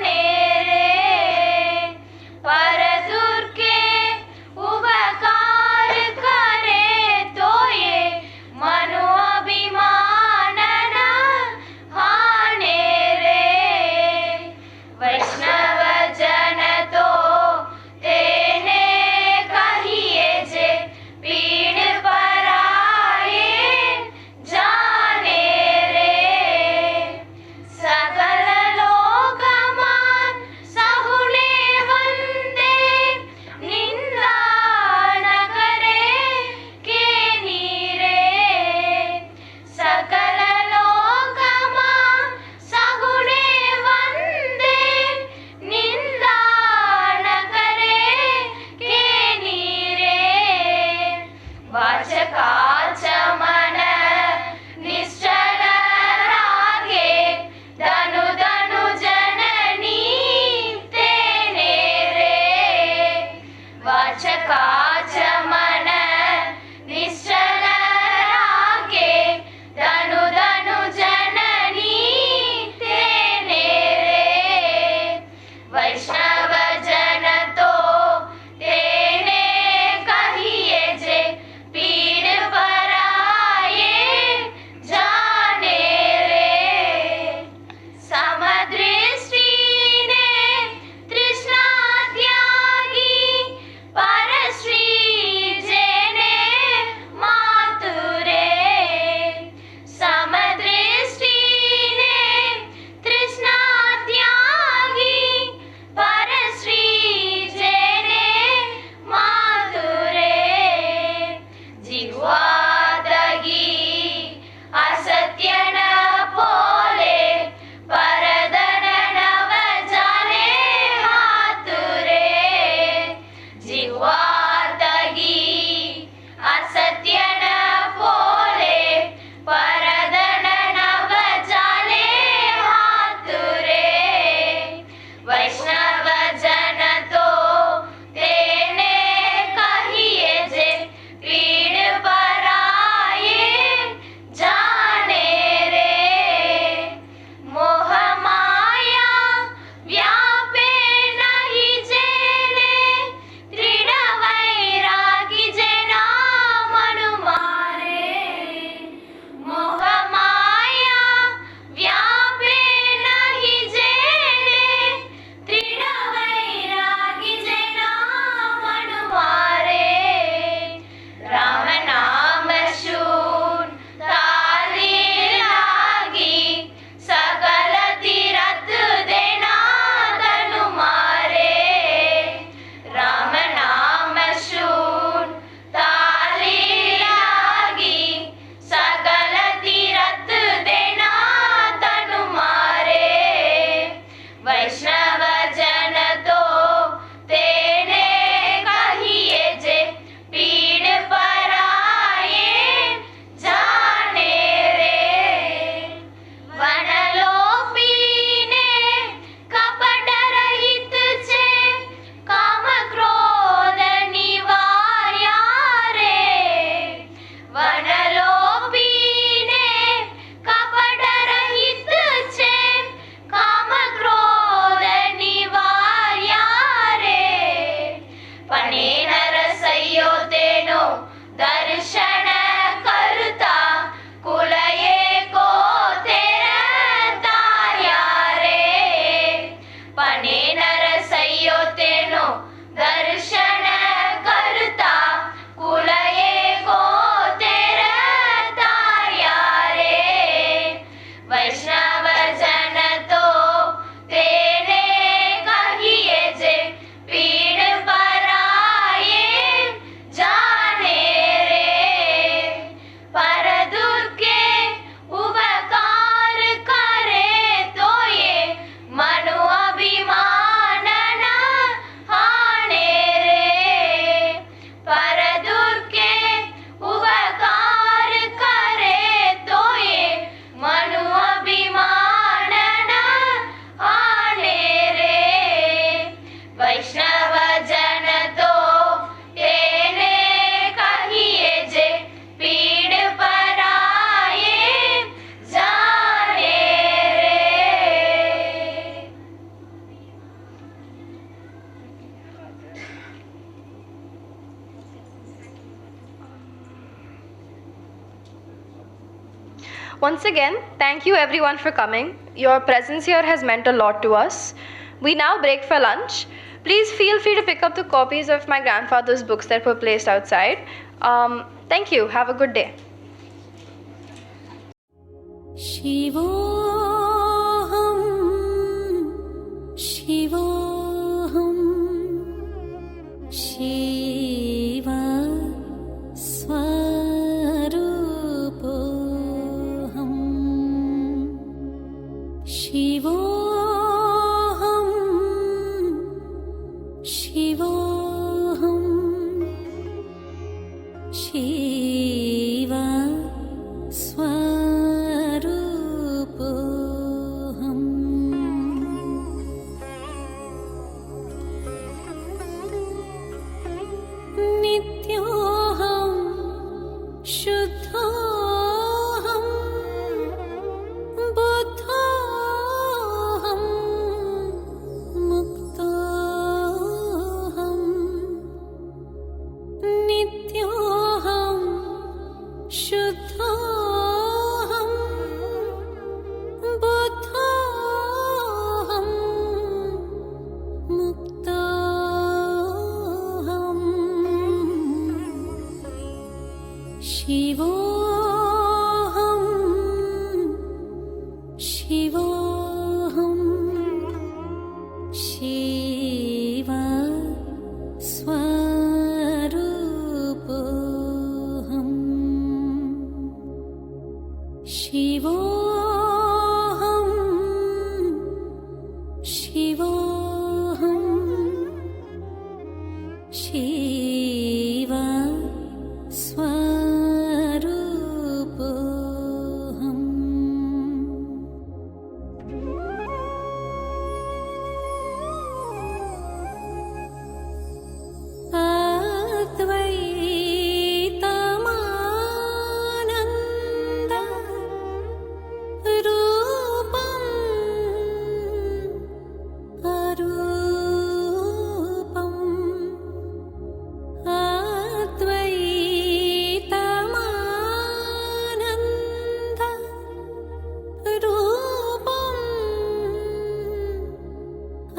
Once again, thank you everyone for coming. Your presence here has meant a lot to us. We now break for lunch. Please feel free to pick up the copies of my grandfather's books that were placed outside. Thank you. Have a good day. शिवोऽहं शिवोऽहं शिव स्वरूपोऽहं शिवोऽहं शिवोऽहं शिव स्वरूपोऽहम् नित्योऽहं शुद्धोऽहं बुद्धोऽहं मुक्तोऽहं नित्योऽहं शुद्धोऽहं बुद्धोऽहं मुक्तोऽहम् शिवोऽहं शिवोऽहं शिव स्वरूपोऽहम् शिवोऽहं शिवोऽहं शिव स्वरूपोऽहम् अद्वैतमानन्द रूपम् अरूपम् अद्वैतमानन्द रूपम्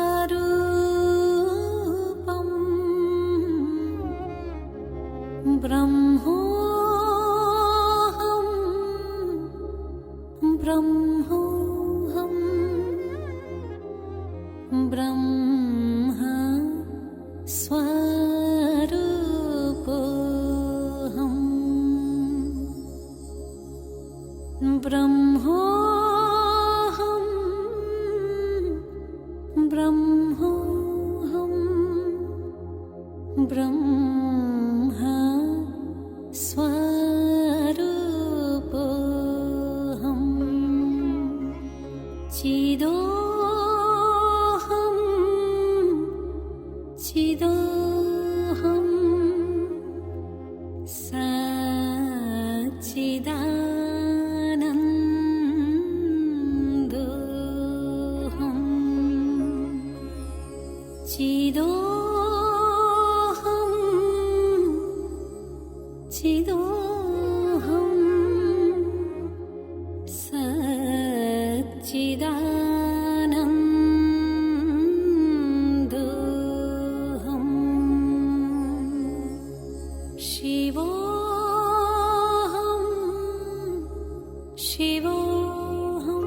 अरूपम् ब्रह्मोऽहं ब्रह्मोऽहं ब्रह्म स्वरूपोऽहम् ब्रह्मोऽहं ब्रह्मोऽहं ब्रह्म स्वरूपोऽहम् चिदोऽहं चिदोऽहं सच्चिदानन्दोऽहं चिदोऽहं चिदोऽहं सच्चिदानन्दोऽहम् शिवोऽहं शिवोऽहं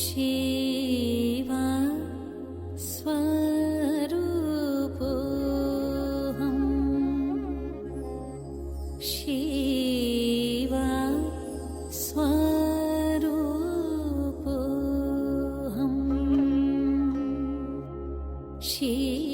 शिव स्वरूपोऽहम् शिव स्वरूपोऽहम् शिव